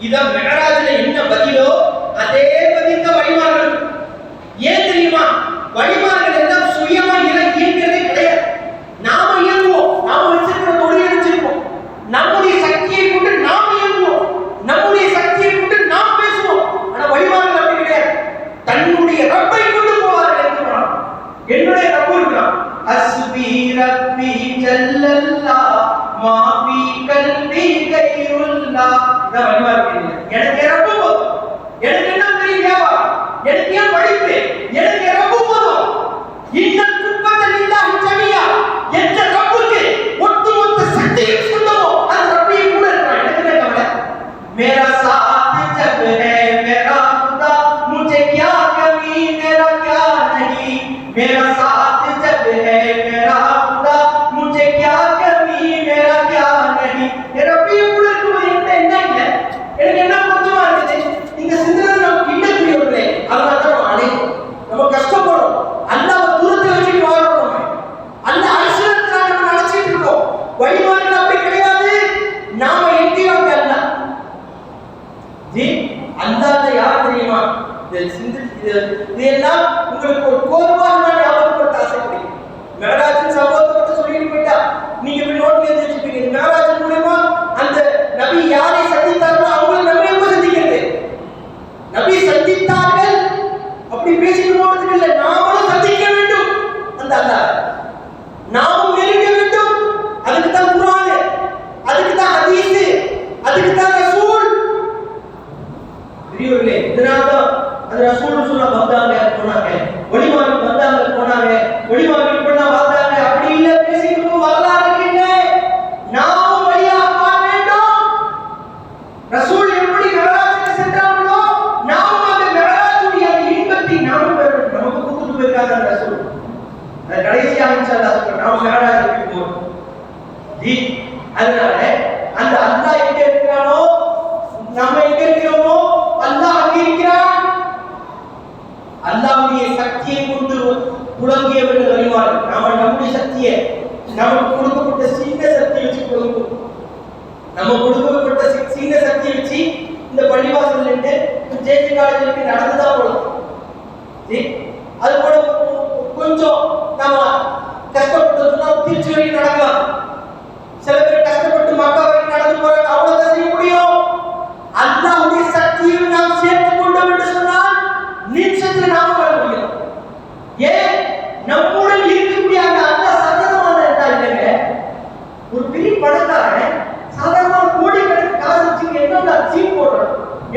இதான் மெஹராஜ்ல என்ன பதிலோ அதே பதில் தான் வழிமார்களுக்கு. ஏன் தெரியுமா? வழிமார்கள் எல்லாம் சுயமா இயங்கிறதே கிடையாது. நாம இயங்குவோம், நாம வச்சிருக்கிற தொழிலை வச்சிருப்போம், நம்முடைய சக்தியை கொண்டு நாம் இயங்குவோம், நம்முடைய சக்தியை கொண்டு நாம் பேசுவோம். ஆனா வழிமார்கள் அப்படி கிடையாது. தன்னுடைய ரப்பை கொண்டு போவார்கள். இருக்கிறான் என்னுடைய ரப்பு இருக்கிறான். அஸ்பி ரப்பி ஜல்லல்லாஹ் மா ஃபீ கல்பி கைருல்லாஹ். நான் வழிமார்கள் எனக்கு ரப்பு போதும், எனக்கு என்ன தெரியாவா, எனக்கு ஏன் படிப்பு, எனக்கு ரப்பு போதும். இன்னல் குப்பத லில்லாஹி ஜமியா, என்ற ரப்புக்கு ஒட்டுமொத்த சக்தியும் சொந்தமோ அந்த ரப்பையே கூட இருக்கிறான். எனக்கு என்ன கவலை? மேரா சாத் ஜப் ஹை மேரா खुदा मुझे क्या कमी मेरा क्या नहीं, मेरा साथ जब है मेरा खुदा मुझे क्या कमी मेरा क्या नहीं. ரப்பையே கூட இருக்கும்போது என்ன இல்லை, எனக்கு என்ன கொஞ்சமா இருக்குது. இந்த சிந்தனை நமக்கு இல்லையே. அதனால தான் நம்ம அழைக்கும், நம்ம கஷ்டப்படும், அல்லாஹ் தூரத்தை வச்சுட்டு வாழ்றோம், அல்லாஹ் அரிசனத்துல நம்ம நினைச்சிட்டு இருக்கோம். வழிமார்கள் அப்படி கிடையாது. நாம எட்டியோங்க அல்லாஹ் ஜி. அல்லாஹ் யார் தெரியுமா? இதெல்லாம் உங்களுக்கு ஒரு கோர்வாக நான் ஞாபகப்படுத்த ஆசைப்படுகிறேன். மெஹராஜின் சம்பவத்தை மட்டும் சொல்லிட்டு போயிட்டா நீங்க இப்படி நோட்ல எழுதி வச்சுப்பீங்க. மெஹராஜின் மூலமா அந்த நபி யாரை சந்தித்தார்களோ அவங்களை நம்ம எப்ப சந்திக்கிறது? நபி சந்தித்தார்கள் அப்படி பேசிட்டு போறதுக்கு இல்லை, நாமளும் சந்திக்க வேண்டும் அந்த அல்லாஹ், நாமும் நெருங்க வேண்டும். அதுக்கு தான் குர்ஆன், அதுக்கு தான் ஹதீஸ், அதுக்கு தான் ரசூல். பெரியவர்களே, இதனால்தான் அந்த ரசூல் சொன்னா வந்தாங்க போனாங்க, ஒளிமார்கள் வந்தாங்க போனாங்க, ஒளிமார்கள் போனா வந்தாங்க, அப்படி இல்லை. பேசிட்டு வரலாறு இல்லை, நாமும் வழியாக வாழ வேண்டும். ரசூல் எப்படி மெஹராஜுக்கு சென்றார்களோ நாமும் அந்த மெஹராஜுடைய அந்த இன்பத்தை நாமும் பெற வேண்டும். நமக்கு கொடுத்துட்டு போயிருக்காங்க அந்த ரசூல். அது கடைசியாக இன்ஷாஅல்லாஹ் சொல்றேன், நாம மெஹராஜுக்கு போறோம் ஜி. அதனால அந்த அல்லாஹ் எங்க இருக்கிறானோ நம்ம எங்க இருக்கிறோமோ அல்லாஹ் அங்க இருக்கிறான். அல்லாஹ்வுடைய சக்தியை கொண்டு புலங்கியவர்கள் வழிமார்கள். நாம நம்முடைய சக்தியை, நமக்கு கொடுக்கப்பட்ட சின்ன சக்தியை வச்சு புலங்குவோம். நம்ம கொடுக்கப்பட்ட சின்ன சக்தியை வச்சு இந்த பள்ளிவாசல் இருந்து ஜேஜி காலேஜுக்கு நடந்துதான் போகலாம். அது கூட கொஞ்சம் நாம கஷ்டப்பட்டதுன்னா திருச்சி வரைக்கும் நடக்கலாம். சில பேர் கஷ்டப்பட்டு மக்கா வரைக்கும் நடந்து போறாங்க, அவ்வளவுதான் செய்ய முடியும். அல்லாஹ்வுடைய சக்தியை நாம் சேர்த்துக் கொண்டோம் என்று சொன்னால் நிச்சயத்தில் நாம வர முடியும். ஏன்? நம்முடன்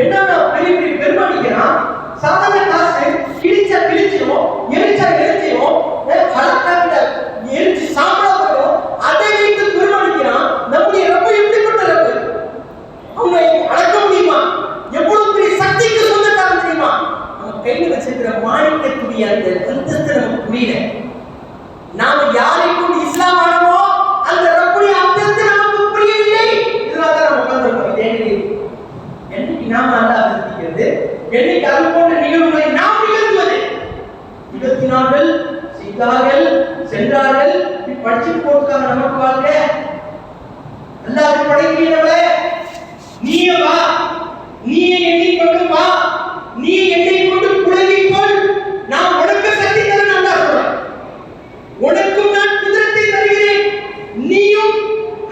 என்னன்னா பெரிய பெரிய பெருமாடிக்கிறான். சாதாரண காசு கிழிச்சா கிழிச்சிரும், எரிச்சா எரிச்சிரும், கலக்காட்ட எரிச்சு சாம்பலா போயிடும். அதை வைத்து பெருமாடிக்கிறான். நம்முடைய ரப்பு எப்படிப்பட்ட ரப்பு? அவங்க அடக்க முடியுமா? எவ்வளவு பெரிய சக்திக்கு சொந்தக்காரன் தெரியுமா? நம்ம கையில வச்சிருக்கிற மாணிக்கத்துடைய அந்த அந்தஸ்து நமக்கு புரியல. நாம யாரை கொண்டு இஸ்லாம் ஆனமோ அந்த ரப்புடைய அந்தஸ்து நமக்கு புரியவில்லை. இதனால தான் நம்ம உட்கார்ந்து என்னைக்கு நாம அல்லாஹ் சந்திக்கிறது, என்னைக்கு அது போன்ற நிகழ்வுகளை நாம் நிகழ்த்துவது. நிகழ்த்தினார்கள், செய்தார்கள், சென்றார்கள், படிச்சு போட்டுக்காங்க. நமக்கு வாழ்க்கை அல்லாஹ் படைக்கிறவளே, நீயே வா, நீயே என்னை கொண்டு வா, நீ என்னை கொண்டு புலகிக்கொள், நான் உனக்கு சக்தி தரேன். அல்லாஹ் சொல்றான், உனக்கும் நான் குதிரத்தை தருகிறேன், நீயும்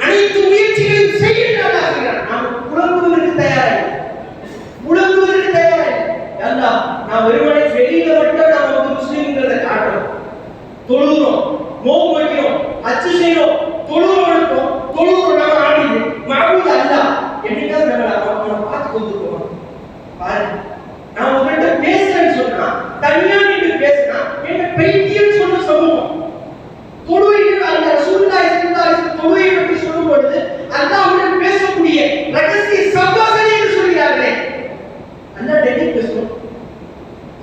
அனைத்து முயற்சிகளையும் செய்ய. அல்லாஹ் சொல்றான், நான் புலங்குவதற்கு தயாராக, புலங்குவதற்கு தயாராக. அல்லாஹ் நான் ஒருவனை வெளியில மட்டும் நான் வந்து முஸ்லிம்ங்கிறத காட்டுறோம், தொழுகிறோம், நோன்பு வைக்கிறோம், அச்சு செய்யறோம், தொழுகிறோம், தொழுகிறோம், நம்ம ஆடிது மஹபூத் அல்லாஹ் என்னைக்காவது நம்மளை பார்த்து கொண்டுருக்கோம் பாருங்க. நான் உங்கள்கிட்ட பேசுறேன்னு சொன்னா, தனியா நின்று பேசினா என்ன பைத்தியம் சொன்ன சமூகம். தொழுகைக்கு அந்த ரசூலுல்லாஹி ஸல்லல்லாஹு அலைஹி வஸல்லம் தொழுகையை பற்றி சொல்லும் பொழுது அல்லாஹ்வுடன் பேசக்கூடிய ரகசிய சம்பாஷணை என்று சொல்கிறார்களே, அல்லாஹ் டெய்லி பேசணும்.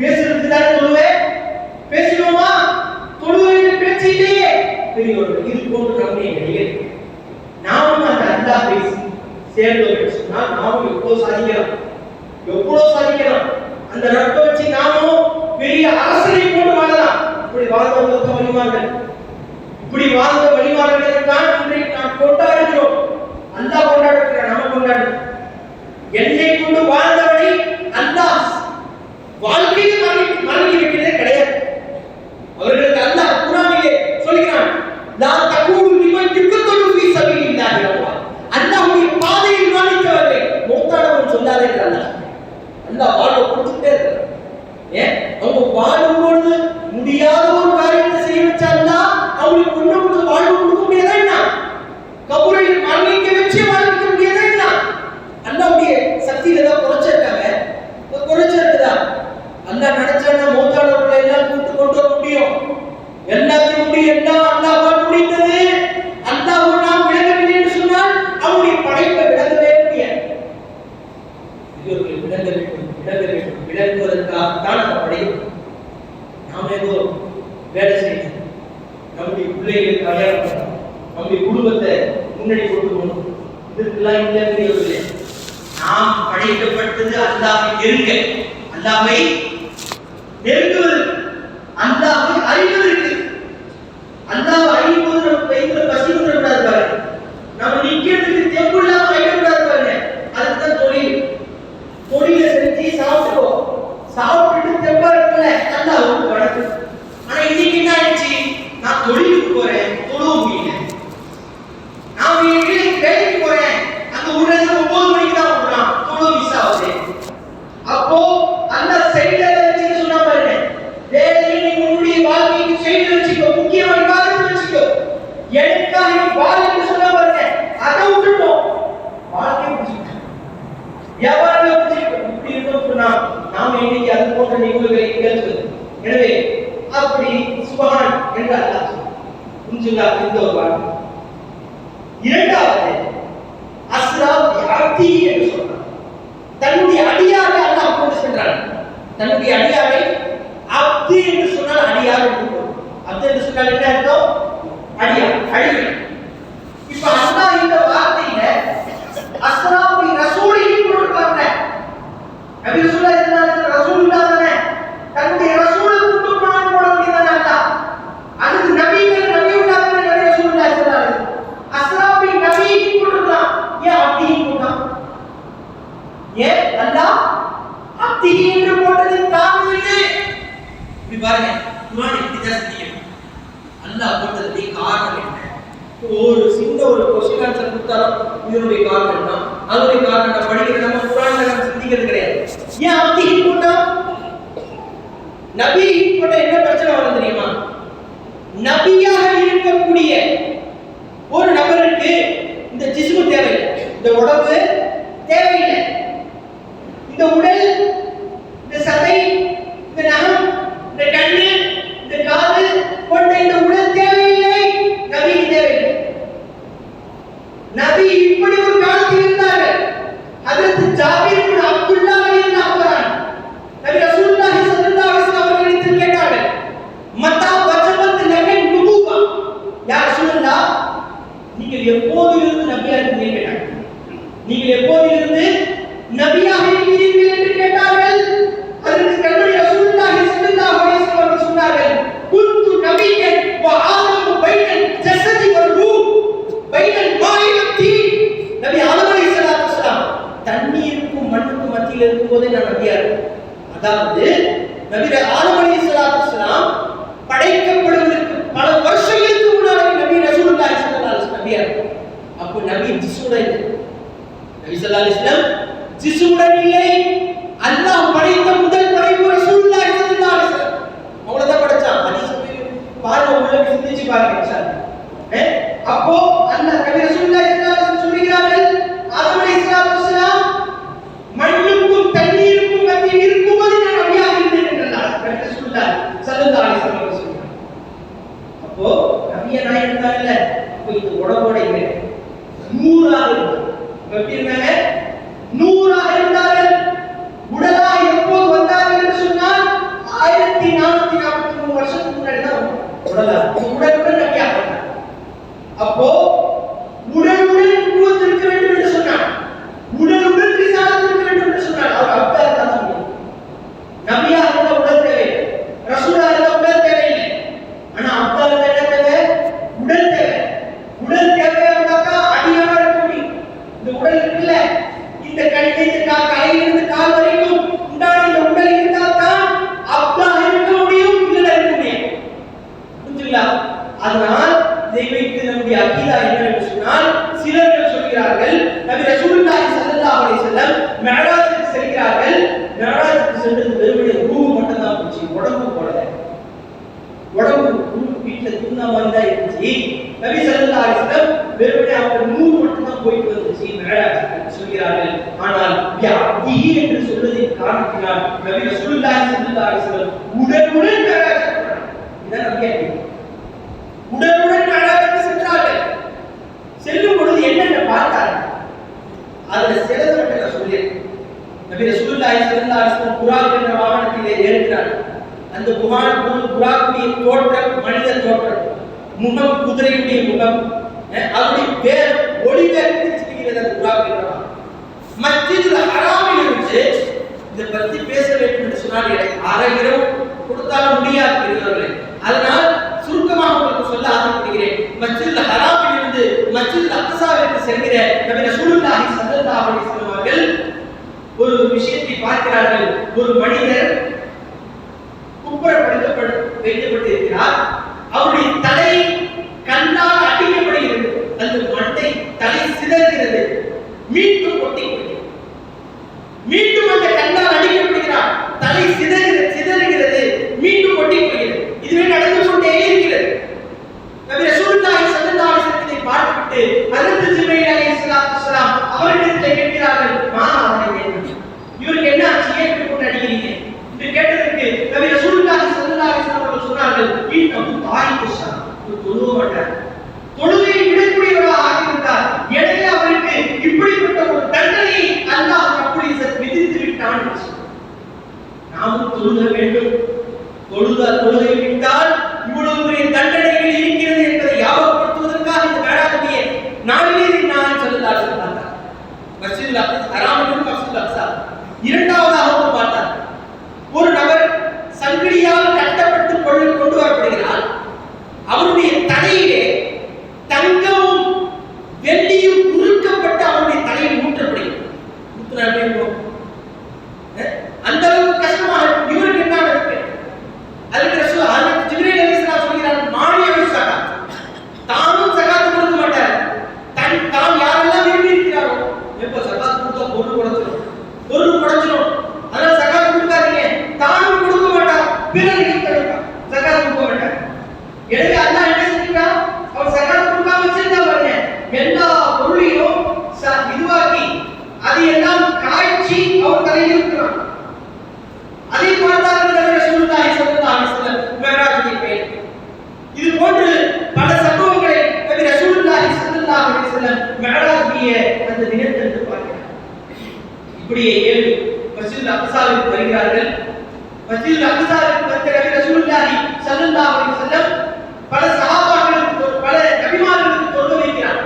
பேசுறதுக்கு தானே தொழுவே, பேசணுமா? தொழுகையில் பேச்சு இல்லையே. பெரியவர்கள் இது போன்று நம்முடைய நிலையில் நாமும் அந்த அல்லாஹ் பேசி சேர்ந்தோம் சொன்னால் நாமும் எவ்வளவு சாதிக்கலாம், எவ்வளவு சாதிக்கலாம். அந்த ரப்பை வச்சு நாமும் பெரிய அரசனை போட்டு வாழலாம். இப்படி வாழ்ந்தவர்களுக்கு வழிமார்கள், இப்படி வாழ்ந்த வழிமார்களை தான் இன்றைக்கு நாம் கொண்டாடுகிறோம். அல்லாஹ் கொண்டாடுகிறான், நாம கொண்டாடுகிறோம். என்னை கொண்டு வாழ்ந்தவனை அல்லாஹ் வாழ்க்கையில் மறந்து வைக்கிறதே கிடையாது. அவர்களுக்கு அல்லாஹ் குர்ஆனிலே சொல்கிறான், லா தகூலு லிமன் யுக்தலு ஃபீ சபீலில்லாஹி வா, அல்லாஹ்வுடைய பாதையில் மரணித்தவர்கள் மௌத்தானவன் சொல்லாதே. அல்லாஹ் வாழ்வை கொடுத்துட்டே இருக்கான். ஏன் அவங்க வாழும்பொழுது முடியாத ஒரு காரியத்தை செய்ய வச்சா அல்லாஹ் அவங்களுக்கு ஒண்ணு வாழ்வு கொடுக்க முடியாதா என்ன? கபூரில் மரணிக்க வச்சு வாழ்விக்க முடியாதா என்ன? அல்லாஹ்வுடைய சக்தியில தான் குறைச்சிருக்காங்க, குறைச்சிருக்குதா? அல்லாஹ் நினைச்சானா மௌத்தானவர்களை எல்லாம் கூட்டு கொண்டு வர முடியும், எல்லாத்தையும் முடியும். எல்லாம் அல்லாஹ்வால் முடிந்தது. அல்லாஹ் நாம் விளங்கவில்லை என்று சொன்னால் அவருடைய படைப்பை விளங்கவே முடியாது. விளங்க வேண்டும், விளங்க வேண்டும். விளங்குவதற்காகத்தான் நம்ம படைக்கிறோம். நாம் ஏதோ வேலை செய்யணும், நம்முடைய பிள்ளைகளுக்கு கல்யாணம் பண்ணணும், நம்முடைய குடும்பத்தை முன்னாடி கொண்டு போகணும், இதற்கெல்லாம் இல்லை. நாம் படைக்கப்பட்டது அல்லாஹ்வை நெருங்க, அல்லாஹ்வை நெருங்குவது, அல்லாஹ்வை அறிவதற்கு. அல்லாஹ்வை அறியும்போது நம்ம கையில பசி வந்துடக்கூடாது பாருங்க, நம்ம நிக்கிறதுக்கு தெம்பு இல்லாம ஆயிடக்கூடாது பாருங்க. அதுதான் தொழில். தொழில செஞ்சு சாப்பிடுவோம், சாப்பிட்டு தெம்பா இருக்குல்ல அல்லாஹ் வந்து வணக்கு. ஆனா இன்னைக்கு என்ன ஆயிடுச்சு, நான் தொழிலுக்கு போறேன், தொழுவ முடியல. நான் வேலைக்கு போறேன், அங்க ஊர்ல 9 மணிக்கு தான் விடுறான், தொழுவ மிஸ் ஆகுது. அப்போ அந்த சைடுல வச்சுக்க சொன்னா பாருங்க, வேலையை நீ உன்னுடைய வாழ்க்கைக்கு சைடுல வச்சுக்கோ, முக்கியமான காரியத்தை வச்சுக்கோ. எனக்காக நீ வாழ்க்கைன்னு சொன்னா பாருங்க, அதை விட்டுட்டோம், வாழ்க்கை பிடிச்சிட்டோம், வியாபாரமே பிடிச்சிட்டோம். இப்படி இருக்கோம் சொன்னா நாம இன்னைக்கு அது போன்ற நிகழ்வுகளை நிகழ்த்துவது. எனவே அப்படி சுபஹான் என்று அல்லாஹ் புரிஞ்சுங்க. இந்த ஒரு வார்த்தை. இரண்டாவது அஸ்ரா அப்தி என்று சொல்றான். தன்னுடைய அடியாரை அல்லாஹ் கொண்டு சென்றான். தன்னுடைய அடியாரை அப்தி என்று சொன்னால் அடியார் என்று பொருள். அப்தி என்று சொன்னால் என்ன அர்த்தம்? அடியார், அடிமை. இப்ப அல்லாஹ் இந்த வார்த்தையில அஸ்ரா பி ரசூலிஹி போட்டுட்டாங்க. நபி ஸல்லல்லாஹு அலைஹி வஸல்லம் ரசூலுல்லாஹ் தானே, தன்னுடைய ரசூலை கூட்டு போனான்னு போட முடியாதா அல்லாஹ்? அதுக்கு நபிகள் நபியுல்லாஹ் தானே, நபி ரசூலுல்லாஹ் ஸல்லல்லாஹு அலைஹி வஸல்லம். அஸ்ரா பி நபிஹி போட்டுட்டான். ஏன் அப்தி போட்டான்? ஏன் அல்லாஹ் அப்தி என்று போட்டதின் காரணம் என்ன? இப்படி பாருங்க, குர்ஆன் இப்படி தான் சொல்லிருக்கு. அல்லாஹ் போட்டதுக்கு காரணம் என்ன? ஒரு சின்ன ஒரு क्वेश्चन ஆன்சர் கொடுத்தாலும் இதனுடைய காரணம் என்ன, அதனுடைய காரணம் என்ன படிக்கிறது நம்ம குர்ஆன்ல நம்ம சிந்திக்கிறது கிடையாது. ஏன் அப்தி போட்டா? நபி போட்ட என்ன பிரச்சனை வரும் தெரியுமா? நபியாக இருக்கக்கூடிய ஒரு நபருக்கு இந்த ஜிஸ்மு தேவையில்லை, இந்த உடம்பு தேவையில்லை. இந்த உடல், இந்த சதை, இந்த நகம், இந்த கண்ணு, இந்த காது கொண்ட இந்த உடல் தேவையில்லை, நபிக்கு தேவையில்லை. நபி இப்படி ஒரு காலத்தில் இருந்தார்கள். ஹஜ்ரத் ஜாபீர் இப்னு அப்துல்லாஹ் ரலியல்லாஹு அன்ஹு நபி ரசூலுல்லாஹி ஸல்லல்லாஹு அலைஹி வஸல்லம் அவர்களிடம் கேட்டார்கள், மத்தா வஜபத் லக நுபுவா, யா ரசூலுல்லாஹ், நீங்கள் எப்போதிலிருந்து நபியாக இருந்தீர்கள் கேட்டார்கள். நீங்கள் எப்போதிலிருந்து நபியாக இருக்கிறீர்கள் என்று கேட்டார்கள். அதற்கு கண்மணி ரசூலுல்லாஹி ஸல்லல்லாஹு அலைஹி வஸல்லம் சொன்னார்கள், குன்து நபியன் வ ஆதமு பைனல் ஜஸதி வல் ரூஹ் பைனல் மாஇ வத் தீன். நபி ஆதம் அலைஹிஸ்ஸலாத்து வஸலாம் தண்ணீருக்கும் மண்ணுக்கும் மத்தியில் இருக்கும்போதே நான் நபியா இருக்கேன். அதாவது நபி ஆதம் அலைஹிஸ்ஸலாத்து வஸலாம் படைக்கப்படுவதற்கு பல வருஷங்களுக்கு முன்னாடி நபி ரசூலுல்லாஹி ஸல்லல்லாஹு அலைஹி வஸல்லம் நபியா இருக்காங்க. அப்போ நபி ஜிஸ்முடன் இல்லை. நபி ஸல்லல்லாஹு அலைஹி வஸல்லம் ஜிஸ்முடன் இல்லை. அல்லாஹ் படைத்த முதல் படைப்பு ரசூலுல்லாஹி ஸல்லல்லாஹு அலைஹி வஸல்லம். அவ்வளவுதான் படைச்சான். ஹதீஸ் பாருங்க, உள்ள சிந்திச்சு பாருங்க இன்ஷாஅல்லாஹ். அப்போ அல்லாஹ் நபி ரசூலுல்லாஹி ஸல்லல்லாஹு அலைஹி வஸல்லம் சொல்கிறார்கள், ஆதம் அலைஹிஸ்ஸலாத்து வஸலாம் மண்ணுக்கும் தண்ணீருக்கும் மத்தியில் இருக்கும்போது நான் நபியாக இருந்தேன் என்றார் நபி ரசூலுல்லாஹி ஸல்லல்லாஹு அலைஹி வஸல்லம் சொல்றாங்க. அப்போ நபியா நான் இருந்தாங்கல்ல, அப்போ இந்த உடம்போட இல்லை, நூறாக இருந்தாங்க. எப்படி இருந்தாங்க? நூறாக இருந்தார்கள். உடலாக எப்போது வந்தார்கள் என்று சொன்னால் 1443 வருஷத்துக்கு முன்னாடி தான் உடலாக உடலுடன் நபியாக வந்தாங்க. அப்போ உடலுடன் நுபுவத் இருக்க வேண்டும் என்று சொன்னார், உடலுடன் ரிசாலத் இருக்க வேண்டும் என்று சொன்னார். அவர் அப்பா தான் சொன்னார், நபியா இருந்த உடல் தேவை, ரசூலா இருந்த உடல் தேவையில்லை. ஆனா அப்பா இருந்த என்ன தேவை? உடல் தேவை. உடல் தேவையா இருந்தாக்கா அடியானா இருக்க முடியும். இந்த உடல் இருக்குல்ல, இந்த கண்ணிலிருந்து கையிலிருந்து கால் வரைக்கும் உண்டான இந்த உடல் இருந்தால் தான் அப்பா இருக்க முடியும், இல்ல இருக்க முடியும். புரியுதுங்களா? அதனால் இதை வைத்து நம்முடைய அகீதா என்ன என்று சொன்னால், சிலர்கள் சொல்கிறார்கள் நபி ரசூலுல்லாஹி ஸல்லல்லாஹு அலைஹி வஸல்லம் மிஅராஜுக்கு செல்கிறார்கள். மிஅராஜுக்கு சென்றது வெறுமனே ரூஹ் மட்டும் தான் போச்சு, உடம்பு போடல. உடம்பு வீட்டுல தூணா மாதிரி தான் இருந்துச்சு. நபி ஸல்லல்லாஹு அலைஹி வஸல்லம் வெறுமனே அவங்க நூறு மட்டும் தான் போயிட்டு வந்துச்சு மிஅராஜுக்கு சொல்கிறார்கள். ஆனால் யஅதி என்று சொல்வதின் காரணத்தினால் நபி ரசூலுல்லாஹி ஸல்லல்லாஹு அலைஹி வஸல்லம் உடனுடன் மிஅராஜுக்கு போனாங்க. இதான் நபியா உடனுடன் மிஅராஜுக்கு சென்றார்கள். செல்லும் பொழுது என்னென்ன பார்த்தார்கள் அதுல சிலது மட்டும் நான் சொல்லியிருக்கேன். நபி ரசூலுல்லாஹி ஸல்லல்லாஹு அலைஹி வஸல்லம் புராக் என்ற வாகனத்திலே ஏறுகிறார்கள். அந்த புறாக்குடைய தோற்றம் மனித தோற்றம், முகம் குதிரையுடைய முகம், அவருடைய பேர் ஒளிவேற்று சொல்கிறது. அந்த புறாக் என்ற மஸ்ஜிதுல் ஹராமில் இருந்து இதை பற்றி பேச வேண்டும் என்று சொன்னால் அரை இரவு கொடுத்தாலும் முடியாது பெரியவர்களே. அதனால் சுருக்கமாக உங்களுக்கு சொல்ல ஆசைப்படுகிறேன். மஸ்ஜிதுல் ஹராமில் இருந்து மஸ்ஜிதுல் அக்ஸாவிற்கு செல்கிற நபி ரசூலுல்லாஹி ஸல்லல்லாஹு அலைஹி வஸல்லம் அவர்கள் ஒரு விஷயத்தை பார்க்கிறார்கள். ஒரு மனிதர் வைக்கப்பட்டு இருக்கிறார். அவருடைய தலை கண்ணால் அடிக்கப்படுகிறது. அந்த மண்டை தலை சிதறுகிறது. மீண்டும் ஒட்டிக்கொள்கிறது. மீண்டும் அந்த கண்ணால் அடிக்கப்படுகிறார். தலை சிதறுகிறது. மீண்டும் ஒட்டிக்கொள்கிறது. இதுவே நடந்து கொண்டே இருக்கிறது. நபி ரசூலுல்லாஹி ஸல்லல்லாஹு அலைஹி வஸல்லம் இதை பார்த்துவிட்டு ஹஜ்ரத் ஜிப்ரீல் அலைஹிஸ்ஸலாத்து வஸலாம் அவர்களிடத்தில் கேட்கிறார்கள், இவருக்கு என்ன ஆச்சு, ஏன் இப்படி போட்டு அடிக்கிறீங்க என்று கேட்டதற்கு நபி ரசூலுல்லாஹி ஸல்லல்லாஹு அலைஹி வஸல்லம் அவர்கள் சொன்னார்கள், இன்னஹு தாயிஷா, தொழுவ மாட்டார், தொழுகையை விடக்கூடியவராக ஆகிவிட்டார். எனவே அவருக்கு இப்படிப்பட்ட ஒரு தண்டனையை அல்லாஹ் ரப்புல் இஸ்ஸத் விதித்து விட்டான். நாமும் தொழுக வேண்டும். தொழுகை விட்டால் இவ்வளவு பெரிய தண்டனைகள் இருக்கிறது என்பதை ஞாபகப்படுத்துவதற்காக இந்த மேடாவுடைய நாளிலே நான் சொல்லலாக பார்த்தார். மஸ்ஜிதுல் ஹராமிலும் மஸ்ஜிதுல் அக்ஸா. இரண்டாவதாக பார்த்தார், ஒரு நபர் சங்கிலியால் கட்டப்பட்டு கொண்டு வரப்படுகிறார். அவருடைய தலையிலே தங்கமும் வெள்ளியும் உருக்கப்பட்டு அவருடைய தலையில் ஊற்றப்படுகிறது. அந்த அளவுக்கு கஷ்டமாக இருக்கும். இவருக்கு என்ன இருக்கு? அதுக்கு ஹஜ்ரத் ஜிப்ரீல் அலைஹிஸ்ஸலாம் சொல்கிறார், மானிய ஸகாத், தானும் ஸகாத் கொடுக்க மாட்டார். தான் யாரெல்லாம் விரும்பி இருக்கிறாரோ, எப்போ ஸகாத் கொடுத்தா பொருள் குறைஞ்சிரும், அதனால ஸகாத் கொடுக்காதீங்க. தானும் கொடுக்க மாட்டார், பிறருக்கு கொடுப்பார், ஸகாத் கொடுக்க மாட்டார். எனவே அல்லாஹ் என்ன செஞ்சார்? அவர் ஸகாத் கொடுக்காம வச்சிருந்தா பாருங்க, எல்லா பொருளையும் இதுவாக்கி அது எல்லாம் காய்ச்சி அவர் தலையில் மஸ்ஜிதுல் அக்ஸாவிற்கு வருகிறார்கள். மஸ்ஜிதுல் அக்ஸாவிற்கு வந்த நபி ரசூலுல்லாஹி ஸல்லல்லாஹு அலைஹி வஸல்லம் பல சஹாபாக்களுக்கு பல நபிமார்களுக்கு தொழுக வைக்கிறார்.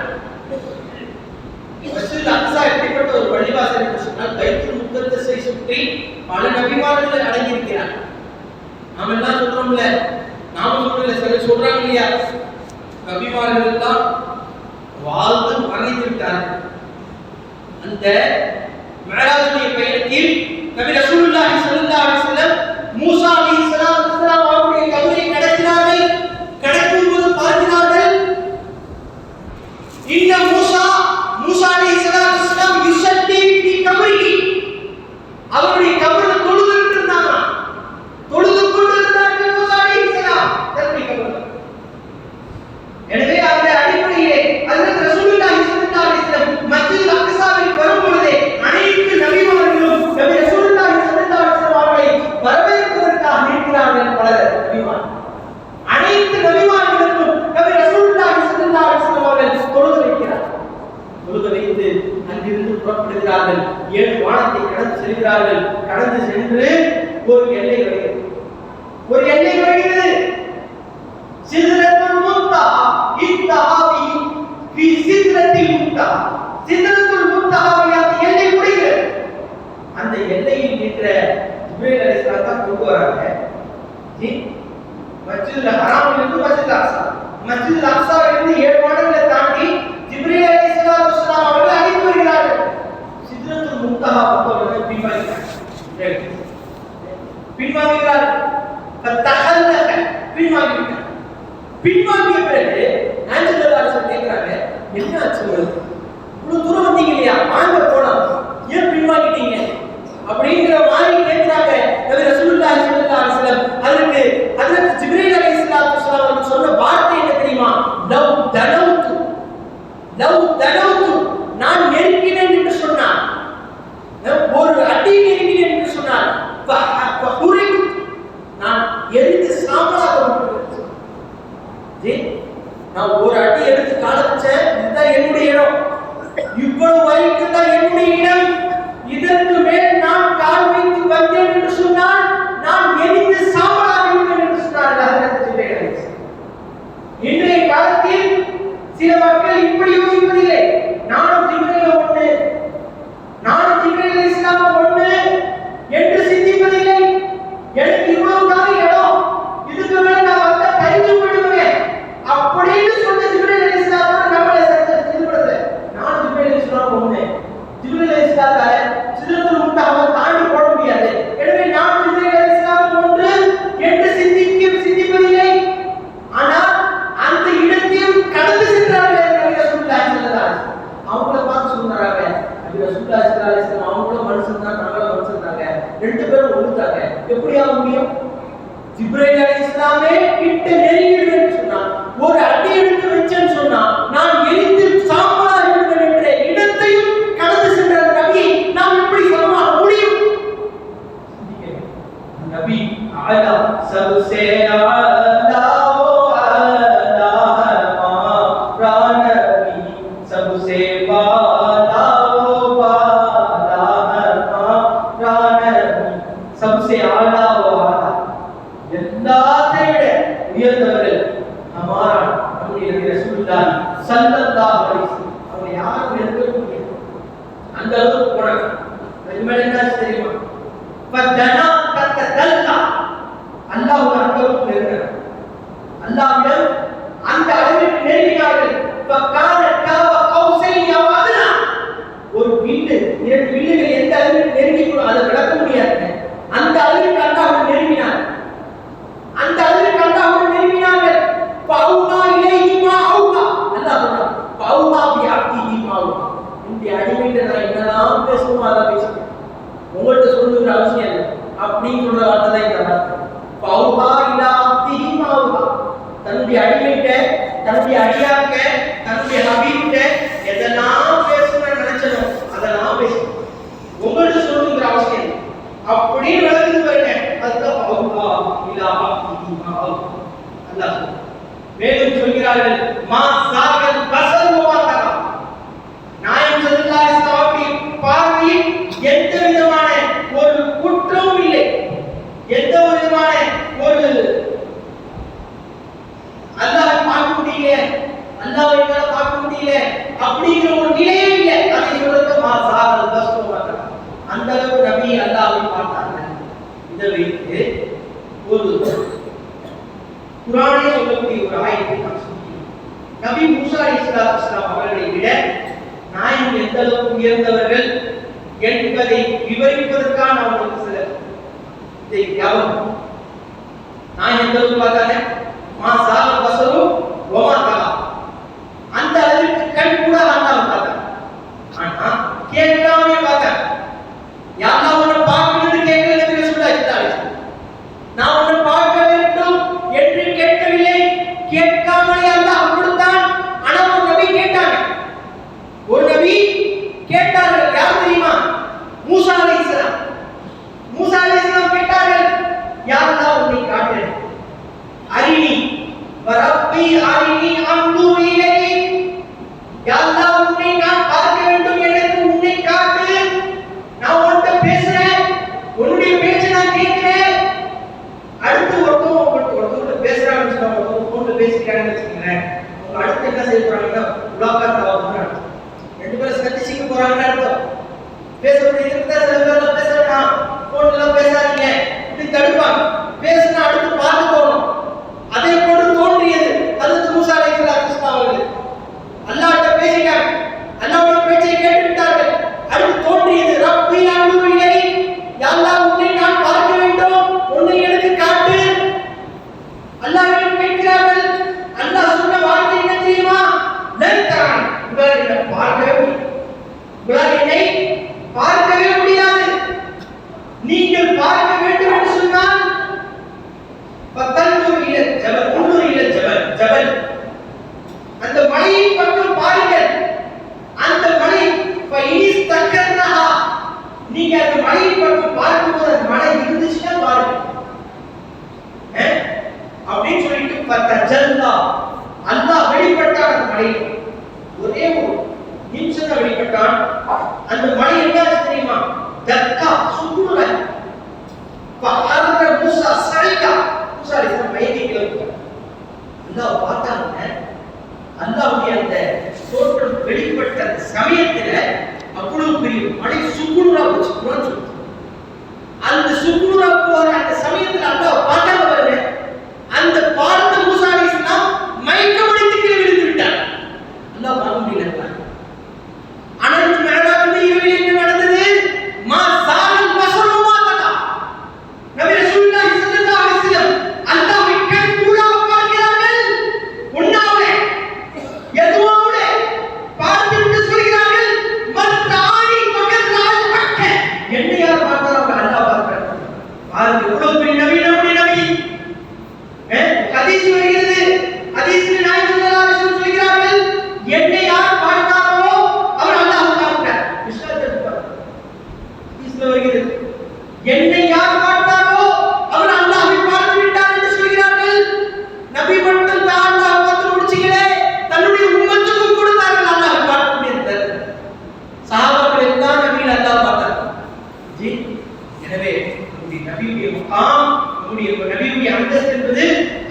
மஸ்ஜிதுல் அக்ஸா எப்படிப்பட்ட ஒரு பள்ளிவாசல் என்று சொன்னால் பைத்துல் முகத்தஸை சுற்றி பல நபிமார்கள் அடங்கி இருக்கிறார். நாம எல்லாம் சொல்றோம்ல, நாம சொல்றல, சில சொல்றாங்க இல்லையா, நபிமார்கள் எல்லாம் வாழ்ந்து மரணித்து விட்டார்கள். அந்த மிஅராஜுடைய பயணத்தில் நபி ரசூலுல்லாஹி ஸல்லல்லாஹு அலைஹி வஸல்லம் மூசா அலைஹிஸ்ஸலாம் அவருடைய கபரை கடக்கிறார்கள். கடக்கும்போது பார்க்கிறார்கள், இன்ன மூசா அலைஹிஸ்ஸலாம் யுஸல்லி ஃபீ கபரிஹி, அவருடைய கபரில் தொழுது கொண்டிருந்தாங்க. தொழுது கொண்டிருந்தார்கள் மூசா அலைஹிஸ்ஸலாம் தன்னுடைய கபரில். எனவே அந்த அடிப்படையிலே ஹஜ்ரத் ரசூலுல்லாஹி ஸல்லல்லாஹு அலைஹி வஸல்லம் மஸ்ஜிதுல் அக்ஸாவில் வரும்பொழுது அனைத்து நபிமார்களும் நபி ரசூலுல்லாஹி ஸல்லல்லாஹு அலைஹி வஸல்லம் அவர்களை வரவேற்பதற்காக இருக்கிறார்கள். பல நபிமார்கள், அனைத்து நபிமார்களுக்கும் நபி ரசூலுல்லாஹி ஸல்லல்லாஹு அலைஹி வஸல்லம் அவர்கள் தொழுது வைக்கிறார். தொழுது வைத்து அங்கிருந்து புறப்படுகிறார்கள். 7 வானத்தை கடந்து செல்கிறார்கள். கடந்து சென்று ஒரு எல்லை வருகிறது. ஒரு எல்லை வருகிறது. சித்ரத்துல் முன்தஹா இத்தஹாபி ஃபி சித்ரத்தில் முன்தஹா, சித்ரத்துல் முன்தஹாவில் அந்த எல்லை முடிகிறது. அந்த எல்லையில் நின்ற ஜிப்ரீல் அலைஹிஸ்ஸலாம் தான் கொண்டு வராங்க. மஸ்ஜிதுல் ஹராமிலிருந்து மஸ்ஜிதுல் அக்ஸா, மஸ்ஜிதுல் அக்ஸாவிலிருந்து 7 வானங்களை தாண்டி ஜிப்ரீல் அலைஹிஸ்ஸலாம் அவர்கள் அழைத்து வருகிறார்கள். சித்ரத்துல் முன்தஹா பக்கத்தில் பின்வாங்குகிறார். பின்வாங்கிய பிறகு ஆஞ்சலோராசன் கேட்கிறாங்க, என்ன ஆச்சு உங்களுக்கு? இவ்வளவு தூரம் வந்தீங்க இல்லையா, வாங்க போலாம், ஏன் பின்வாங்கிட்டீங்க அப்படிங்கிற மாதிரி கேட்கிறாங்க. நபி ரசூலுல்லாஹி ஸல்லல்லாஹு அலைஹி வஸல்லம் அதற்கு ஹஜ்ரத் ஜிப்ரீல் அலைஹிஸ்ஸலாத்து வஸலாம் அவர்கள் சொன்ன வார்த்தை என்ன தெரியுமா? லவ் தனவுது, நான் நெருங்கினேன் என்று சொன்னார். ஒரு அடி நெருங்கினேன் என்று சொன்னார். நான் எரிந்து சாம்பலாக விட்டுவிட்டேன். நான் ஒரு அடி எடுத்து கால வச்சேன், இதுதான் என்னுடைய இடம், இவ்வளவு வரைக்கும் தான் என்னுடைய இடம், இதற்கு மேல் நான் கால் வைத்து வந்தேன் என்று சொன்னால் நான் எரிந்து சாம்பலாக விடுவேன் என்று சொன்னார்கள். இன்றைய காலத்தில் சில மக்கள் இப்படி யோசிப்பதில்லை. நானும் ஜிப்ரீல் ஒன்று, நானும் ஜிப்ரீல் அலைஹிஸ்ஸலாம் ஒன்று என்று சிந்திப்பதில்லை. எனக்கு இவ்வளவு தான் இடம், இதுக்கு மேல் நான் வந்த கரிஞ்சு போயிடுவேன் அப்படின்னு சொன்ன ஜிப்ரீல் அலைஹிஸ்ஸலாம் நம்மளை இதுபடுது. நானும் ஜிப்ரீல் அலைஹிஸ்ஸலாம் ஒன்று, ஜிப்ரீல் அலைஹிஸ்ஸலாத்தால சித்ரத்துல் முன்தஹாவை தாண்டி போட முடியாது, எனவே நான் ஜிப்ரீல் அலைஹிஸ்ஸலாம் ஒன்று என்று சிந்திப்பதில்லை. ஆனால் அந்த இடத்தையும் கடந்து சென்றார்கள். நபி ரசூலுல்லாஹி ஸல்லல்லாஹு அலைஹி வஸல்லம் அவங்கள பார்த்து சொன்னாங்க, நபி ரசூலுல்லாஹி ஸல்லல்லாஹு அலைஹி வஸல்லம் அவங்களும் மனுஷன் தான், நாங்களும் மனுஷன் தாங்க, 2 பேரும் ஒண்ணுதாங்க, எப்படி ஆக முடியும்? ஜிப்ரீல் அலைஹிஸ்ஸலாமே கிட்ட நெருங்கிடுவேன்னு சொன்னா, ஒரு அடி எடுத்து வச்சேன்னு சொன்னா நான் எரிந்து சாம்பலா இருப்பேன் என்ற இடத்தையும் கடந்து சென்ற நபி நாம் எப்படி சமமாக முடியும்? நபி ஆலா சப்சே ஆலா सबसे आला वो आला, எல்லாத்தையும் விட உயர்ந்தவர்கள் हमारा நம்முடைய நபி ரசூலுல்லாஹி ஸல்லல்லாஹு அலைஹி வஸல்லம். அவங்க யாரும் நெருங்க முடியாது, அந்த அளவுக்கு போனாங்க. அதுமேல என்ன தெரியுமா? ஃபதனா தத்ததல்லா, அல்லாஹ் அந்த அளவுக்கு நெருங்கினார். அல்லாஹ்விடம் அந்த அளவுக்கு நெருங்கினார்கள். ஃபகான காவ கௌசைன் யவதனா, ஒரு வில்லு 2 வில்லுகள் எந்த அளவுக்கு நெருங்கிக்கணும் அதை விளக்க முடியாது. அந்த அளவுக்கு அல்லாஹ் நெருங்கினார். அந்த அளவுக்கு அல்லாஹ் நெருங்கினார்கள். பௌமா இலைஹி மா அவுமா, அல்லாஹ் சொல்றான் பௌமா பி அப்திஹி மா அவுமா. இந்த அடிமைட்ட நான் என்னலாம் பேசணுமோ அதை பேசுறேன், உங்கள்ட்ட சொல்லுங்கிற அவசியம் இல்லை அப்படின்னு சொல்ற வார்த்தை தான் இந்த வார்த்தை. பௌமா இலா அப்திஹி மா அவுமா, தன்னுடைய அடிமைட்ட, தன்னுடைய அடியாக்க, தன்னுடைய ஹபீப்ட்ட எதெல்லாம் பேசணும்னு நினைச்சனோ அதெல்லாம் பேசணும், உங்கள்ட்ட சொல்லுங்கிற அவசியம் இல்லை அப்படின்னு விளக்குது பாருங்க. அதுதான் பௌமா இலா அப்திஹி மா அவுமா. அல்லாஹ் மேலும் சொல்கிறார்கள், மா சாகல் பஸர் வ தகா, நாயகம் ஸல்லல்லாஹு அலைஹி வஸல்லம் பார்வையில் எந்த விதமான ஒரு வைத்து ஒரு குர்ஆனை சொல்லக்கூடிய ஒரு ஆயத்தை நாம் சொல்கிறோம். நபி மூசா அலைஹிஸ்ஸலாம் அவர்களை விட நாயகம் எந்த அளவுக்கு உயர்ந்தவர்கள் என்பதை விவரிப்பதற்காக நான் உங்களுக்கு சில இதை ஞாபகம். நாயகம் எந்த அளவுக்கு பார்த்தாங்க, மா சால பசரு வமா தகா, அந்த அளவுக்கு கண் கூட அல்லாஹ் பார்த்தாங்க. ஆனா கேட்காமலே பார்த்தாங்க. யா அல்லாஹ் உன்னை பார்க்கணும்னு கேட்கல நபி ரசூலுல்லாஹி ஸல்லல்லாஹு அலைஹி வஸல்லம். நான் உன்னை பார்க்க வேண்டும் என்று கேட்கவில்லை, கேட்காமலே அல்லாஹ் கொடுத்தான். ஆனா ஒரு நபி கேட்டாங்க, ஒரு நபி கேட்டார்கள். யார் தெரியுமா? மூசா அலைஹிஸ்ஸலாம். மூசா அலைஹிஸ்ஸலாம் கேட்டார்கள், யா அல்லாஹ் உன்னை காட்டு, அரினி வரப்பி அரினி அன்துர் இலைக், யா அல்லாஹ் உன்னை நான் பார்க்க வேண்டும், எனக்கு உன்னை காட்டு, நான் உன்கிட்ட பேசுறேன், உன்னுடைய பேச்சை நான் கேட்கிறேன். அடுத்து ஒருத்தவங்க பேசுறாங்கன்னு சொன்னா, ஒருத்தவங்க போன்ல பேசிக்கிறாங்கன்னு வச்சுக்கோங்களேன், அவங்க அடுத்து என்ன செய்ய போறாங்கன்னா உலாகாத் ஆகுறாங்க, ரெண்டு பேரும் சந்திச்சுக்க போறாங்கன்னு அர்த்தம். பேசக்கூடிய இருக்கிற சில பேர்லாம் பேசுறா, போன்ல பேசாதீங்க இப்படி தடுப்பாங்க. பேசினா அடுத்து பார்க்க தோணும். அதே போன்று தோன்றியது ஹஜ்ரத் மூசா அலைஹிஸ்ஸலாம் அவர்கள் அல்லாஹ்ட்ட பேசிட்டாங்க, அல்லாஹ்வுடைய பேச்சை கேட்டு விட்டார்கள். அடுத்து தோன்றியது ரப்பி அன்துர் இலைக், யா அல்லாஹ் உன்னை நான் பார்க்க வேண்டும், உன்னை எனக்கு காட்டு. அல்லாஹ்விடம் கேட்கிறார்கள். அல்லாஹ் சொன்ன வார்த்தை என்ன தெரியுமா? லன் தரான், உங்களால் என்னை பார்க்கவே முடியாது, உங்களால் என்னை பார்க்கவே முடியாது. நீங்கள் பார்க்க வேண்டும் என்று சொன்னால் பத்தன்துர் இல ஜபல், உன்னுர் இல ஜபல், ஜபல், அந்த மலையின் பக்கம் பாருங்கள். அந்த மலை ஃபைனிஸ் தக்கர்னஹா, நீங்க அந்த மலையின் பக்கம் பார்க்கும்போது அந்த மலை இருந்துச்சுன்னா பாருங்க அப்படின்னு சொல்லிட்டு பத்தஜல்லா, அல்லாஹ் வெளிப்பட்டான் அந்த மலையில். ஒரே ஒரு நிமிஷம் தான் வெளிப்பட்டான். அந்த மலை என்ன தெரியுமா? தக்கா சுக்குற பஹர்ர மூசா சைகா, மூசா அலைஹிஸ்ஸலாம் மயங்கி கிளம்பிட்டார். அல்லாஹ் பார்த்தாங்க. அல்லாஹ்வுடைய அந்த தோற்றம் வெளிப்பட்ட அந்த சமயத்துல அவ்வளவு பெரிய மலை சுக்குறா போச்சு. குர்ஆன் சொல்லுது, அந்த சுக்குறா போற அந்த சமயத்துல அல்லாஹ் பார்த்தாங்க பாருங்க. அந்த பார்த்த மூசா அலைஹிஸ்ஸலாம் மயக்கமடைந்து கீழே விழுந்து விட்டார். அல்லாஹ் பார்க்க முடியல. அனந்த் மேலாக இரவில் என்ன நடந்தது? மா சாலல் பஸரு வமா தகா, நபி ரசூலுல்லாஹி ஸல்லல்லாஹு அலைஹி வஸல்லம் அல்லாஹ்வை கண் கூடாக பார்க்கிறார்கள். உன்னாவுல எதுவாவுல பார்த்துவிட்டு சொல்கிறார்கள், மத்தானி பக்கத்தால் பக்க, என்ன யார் பார்த்தாரோ அல்லாஹ் பார்க்கிறார். பாருங்க எவ்வளவு பெரிய நபி, நம்முடைய நபி. ஹதீஸ் வருகிறது, ஹதீஸில் நாயகம் ஸல்லல்லாஹு அலைஹி வஸல்லம் சொல்கிறார்கள், என்னை யார் பார்த்தாரோ அவர் அல்லாஹ் பார்க்கிறார். விஸ்வாசத்தை பாருங்க, ஹதீஸ்ல வருகிறது, என்னை யார் பார்த்தாரோ அவர் அல்லாஹ்வை பார்த்து விட்டார் என்று சொல்கிறார்கள். நபி மட்டும் தான் அல்லாஹ் பார்த்து முடிச்சிக்கலே, தன்னுடைய உம்மத்துக்கும் கொடுத்தார்கள் அல்லாஹ்வை பார்க்கக்கூடிய. சஹாபாக்கள் எல்லாம் நபியை அல்லாஹ் பார்த்தார். ஜி, எனவே நம்முடைய நபியுடைய மகாம், நம்முடைய நபியுடைய அந்தஸ்து என்பது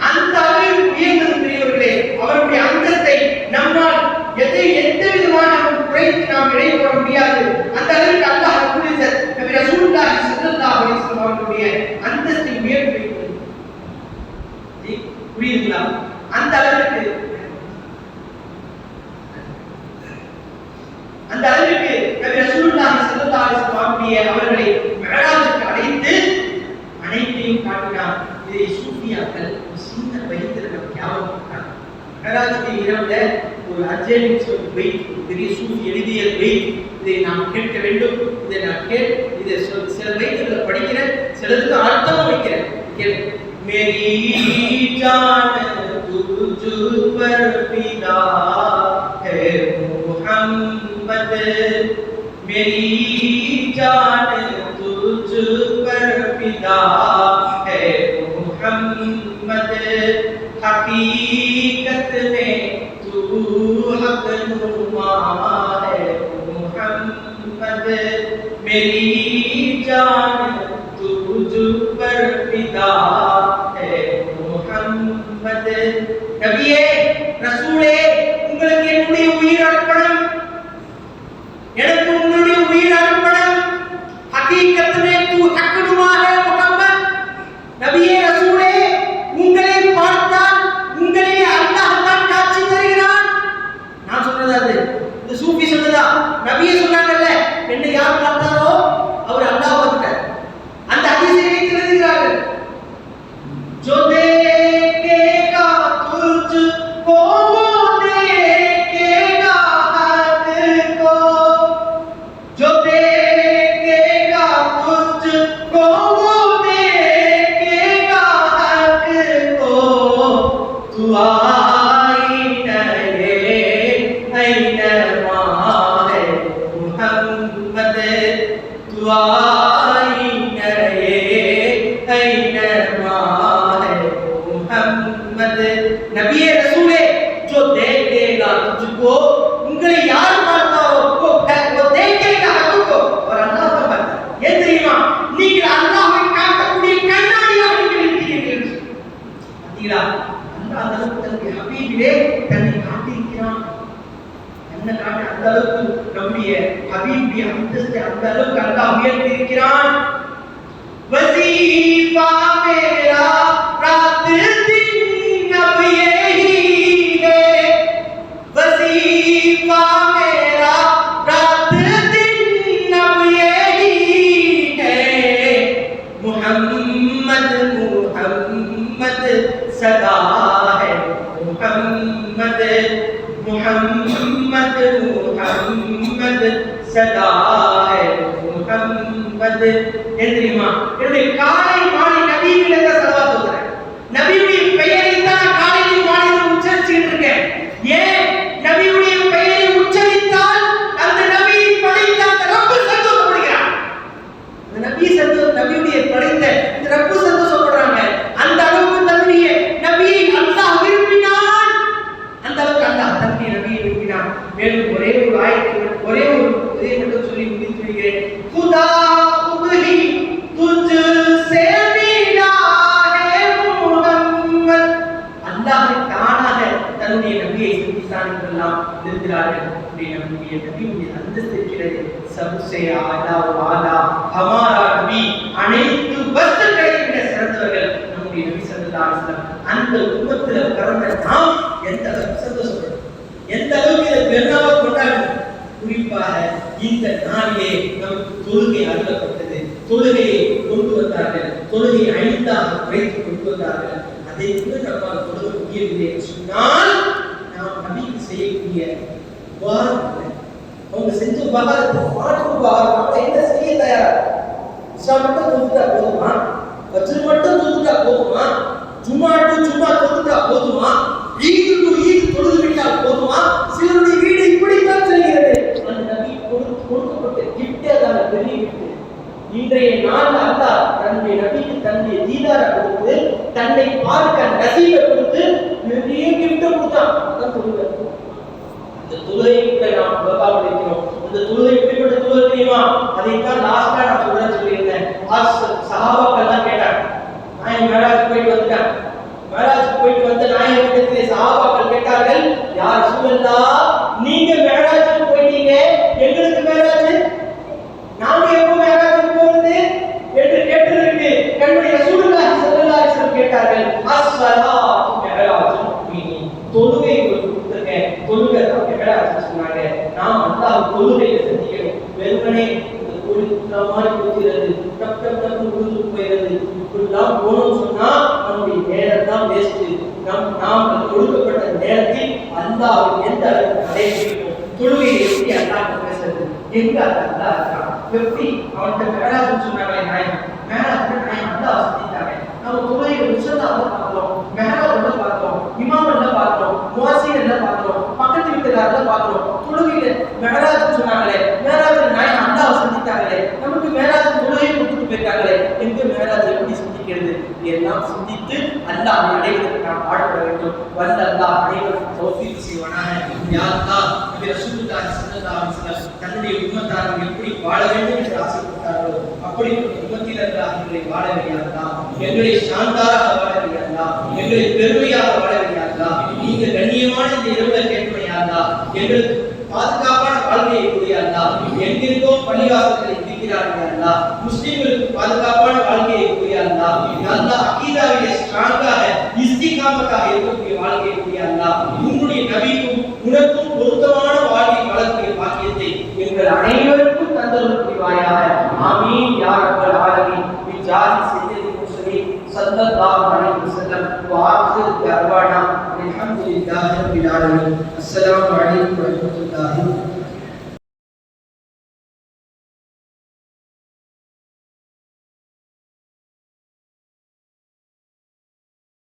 அந்த அளவில் உயர்ந்தது பெரியவர்களே. அவருடைய அந்தஸ்தை நம்மால் எந்த விதமான குறைத்து நாம் இழை போட முடியாது. அந்த அளவுக்கு அல்லாஹ் நபி ரசூலுல்லாஹி ஸல்லல்லாஹு அலைஹி வஸல்லம் அவர்களுடைய அந்தஸ்தை உயர்த்தி வைத்தது. புரியுதுங்களா? அந்த அளவுக்கு நபி ரசூலுல்லாஹி ஸல்லல்லாஹு அலைஹி வஸல்லம் அவர்களை மிஅராஜுக்கு அழைத்து அனைத்தையும் காட்டினார். இதை சூஃபியாக்கள் சின்ன வயதில் நமக்கு ஞாபகம். மிஅராஜுடைய இரவுல ஒரு 5 நிமிஷம் வெயிட், பெரிய சூஃபி எழுதிய வெயிட், இதை நாம் கேட்க வேண்டும். இதை நான் இதை சில வயதில் படிக்கிறேன், சிலருக்கு அர்த்தமும் வைக்கிறேன். கேளு. मेरी जान तुझ पर फिदा है मोहम्मद, मेरी जान तुझ पर फिदा है मोहम्मद, हकीकत में तू हक नुमा है मोहम्मद, मेरी जान तुझ पर फिदा है मोहम्मद. நபியே, ரசூலே, உங்களுக்கு என்னுடைய உயிர் அர்ப்பணம், எனக்கு உங்களுடைய உயிர் அர்ப்பணம். ஹகீகத் में तू हक नुमा है मोहम्मद, जो देखेगा तुझको वो देखेगा हक को, जो देखेगा तुझको वो देखेगा हक को। तू आईना है मोहम्मद, तू आईना है मोहम्मद। नबी रसूले जो देखेगा तुझको, உங்களை யார் பார்த்தாரோ वो देखेगा हमको और अल्लाह को பார்த்தார். ஏன் தெரியுமா? நீங்கள் அல்லாஹ்வை காட்டக்கூடிய கண்ணாடியாக நீங்கள் இருக்கிறீர்கள். பாத்தீங்களா? அல்லாஹ் அந்த அளவுக்கு தன்னுடைய ஹபீபிலே தன்னை காட்டியிருக்கிறான். என்ன காட்ட அந்த அளவுக்கு நம்முடைய ஹபீபுடைய அந்தஸ்தை அந்த அளவுக்கு அல்லாஹ் உயர்த்தியிருக்கிறான். वजीफा मेरा रात दिन अब यही है, वजीफा मेरा रात दिन अब यही है। मोहम्मद मोहम्मद सदा है मोहम्मद, मोहम्मद मोहम्मद सदा है मोहम्मद. தெரியுமா? என்னுடைய காலை மாலை நபியில தான் ஸலவாத் ஓதுறேன். நபியுடைய பெயரை தான் காலையிலும் மாலையிலும் உச்சரிச்சிட்டு இருக்கேன். ஏன்? நபியுடைய பெயரை உச்சரித்தால் அந்த நபியை படைத்த அந்த ரப்பு சந்தோஷப்படுகிறான். அந்த நபியுடைய படைத்த இந்த ரப்பு சந்தோஷப்படுறாங்க. அந்த அளவுக்கு தன்னுடைய நபியை அல்லாஹ் விரும்பினான். அந்த அளவுக்கு அல்லாஹ் தன்னுடைய நபியை விரும்பினான். மேலும் ஒரே ஒரு ஆயத்தை ஒரே ஒரு இதை மட்டும் சொல்லி முடித்து விடுகிறேன். खुदा खुद ही तुझसे मिला है मोहम्मद. अल्लाह தானாக தன்னுடைய நபியை சந்தித்தான் என்றெல்லாம் இருக்கிறார்கள். நம்முடைய நபியுடைய அந்தஸ்து இருக்கிறது. சப்சே ஆலா வாலா ஹமாரா நபி, அனைத்து வஸ்துக்களை விட சிறந்தவர்கள் நம்முடைய நபி ஸல்லல்லாஹு அலைஹி வஸல்லம். அந்த உம்மத்தில பிறந்த நாம் எந்த அளவுக்கு சந்தோஷப்படுறோம், எந்த அளவுக்கு இதை பெருநாளாக கொண்டாடுறோம். குறிப்பாக இந்த நாளிலே நமக்கு தொழுகை அருளப்பட்டது. தொழுகையை கொண்டு வந்தார்கள். தொழுகை 5ஆக குறைத்து கொண்டு வந்தார்கள். அதை கூட நம்மால் தொழுக முடியவில்லை என்று சொன்னால் நாம் நபிக்கு செய்யக்கூடிய உபகாரம், அவங்க செஞ்ச உபகாரத்தை மாற்று உபகாரம் என்ன செய்ய தயாரா? இஷா மட்டும் தொழுதுட்டா போதுமா? வஜ்ர் மட்டும் தொழுதுட்டா போதுமா? ஜும்மா டு ஜும்மா தொழுதுட்டா போதுமா? ஈது டு ஈது தொழுது விட்டால் போதுமா? சிலருடைய வீடு இப்படித்தான் செல்கிறது. அந்த நபி கொடுக்கப்பட்ட கிஃப்ட் அதான பெரிய கிஃப்ட். இன்றைய நாள் அல்லாஹ் தன்னுடைய நபிக்கு தன்னுடைய தீதாரை கொடுத்து, தன்னை பார்க்க நசீபை கொடுத்து பெரிய கிஃப்ட் கொடுத்தான். அதான் தொழுகை. அந்த தொழுகையை கூட நாம் உலகாவில் இருக்கிறோம். அந்த தொழுகை எப்படிப்பட்ட தொழுகை தெரியுமா? அதைத்தான் லாஸ்டா நான் சொல்லியிருந்தேன். சஹாபாக்கள்லாம் கேட்டாங்க, நான் மேராஜ் போயிட்டு வந்துட்டேன். மேராஜ் போயிட்டு வந்த நாயகத்திலே சஹாபாக்கள் கேட்டார்கள், யா ரசூலல்லாஹ், நீங்க மேராஜுக்கு போயிட்டீங்க, எங்களுக்கு மேராஜ், நாம எப்போ மேராஜுக்கு போறது என்று கேட்டதற்கு கண்ணுடைய ரசூலுல்லாஹி ஸல்லல்லாஹு அலைஹி வஸல்லம் கேட்டார்கள், அஸ்ஸலாத்து மேராஜுல் முஃமினீன், தொழுகை கொடுத்துருக்கேன், தொழுகை தான் மேராஜ் சொன்னாங்க. நாம் அல்லாஹ் தொழுகையை சந்திக்கணும். வெறுமனே இந்த தொழுகை மாதிரி போகிறது, டப் டப் டப் உழுந்து போயிடுது. இப்படிலாம் போகணும்னு சொன்னா நம்முடைய நேரம் தான் வேஸ்ட். நாம் கொடுக்கப்பட்ட நேரத்தில் அல்லாஹ் எந்த அளவுக்கு அடையணும், தொழுகையை எப்படி அல்லாஹ் பேசுறது, எங்க அல்லாஹ் இருக்கான், எப்படி அவன்கிட்ட மேராஜ் சொன்னாங்களே நாயகம், மேராஜ் நாயகம் அல்லாஹ் சந்தித்தாங்க. நம்ம தொழுகையை முசல்லாவை பார்க்கிறோம், மெஹராஜ்ல பார்க்கிறோம், இமாம்ல பார்க்கிறோம், முஅஸ்ஸின்ல பார்க்கிறோம், பக்கத்து வீட்டுக்காரல பார்க்கிறோம். தொழுகையில மெஹராஜ் சொன்னாங்களே, மேராஜ்ல நாயகம் அல்லாஹ் சந்தித்தாங்களே, நமக்கு மேராஜ் தொழுகையை கொடுத்து போயிட்டாங்களே, எங்க மேராஜ் எப்படி சந்திக்கிறது? எல்லாம் சிந்தித்து அல்லாஹ் அடைவதற்கு நாம் பாடுபட வேண்டும். வல்ல அல்லாஹ் அனைவருக்கும் தௌஃபீக் செய்வானாக. யா அல்லாஹ், நபி ரசூலுல்லாஹி ஸல்லல்லாஹு அலைஹி வஸல்லம் தன்னுடைய உம்மத்தார்கள் எப்படி வாழ வேண்டும் என்று ஆசைப்பட்டார்களோ அப்படி உம்மத்தில் அல்லாஹ் எங்களை வாழ வையாதா, எங்களை சாந்தாராக வாழ வையாதா, எங்களை பெருமையாக வாழ வையாதா. நீங்க கண்ணியமான இந்த இரவுல கேட்பையாதா, எங்களுக்கு பாதுகாப்பான வாழ்க்கையை கூடியாதா, எங்கிருந்தோ பள்ளிவாசல்களை இருக்கிறார்களா, முஸ்லிம்களுக்கு பாதுகாப்பான வாழ்க்கையை கூடியாதா, அல்லா அகீதாவிலே ஸ்ட்ராங்காக இஸ்திகாமத்தாக இருக்கக்கூடிய வாழ்க்கையை கூடியாதா, உன்னுடைய நபிக்கும் உனக்கும் பொருத்தமான வாழ்க்கை வாழக்கூடிய பாக்கியத்தை எங்கள் அனைவருக்கும் தந்தருள் புரிவாயாக. ஆமீன் யா ரப்பல் ஆலமீன். பிஜாஹி சய்யிதில் முர்சலீன். ஸல்லல்லாஹு அலைஹி வஸல்லம். வஆகிரு தஅவானா அல்ஹம்துலில்லாஹி ரப்பில் ஆலமீன். அஸ்ஸலாமு அலைக்கும் வரஹ்மத்துல்லாஹி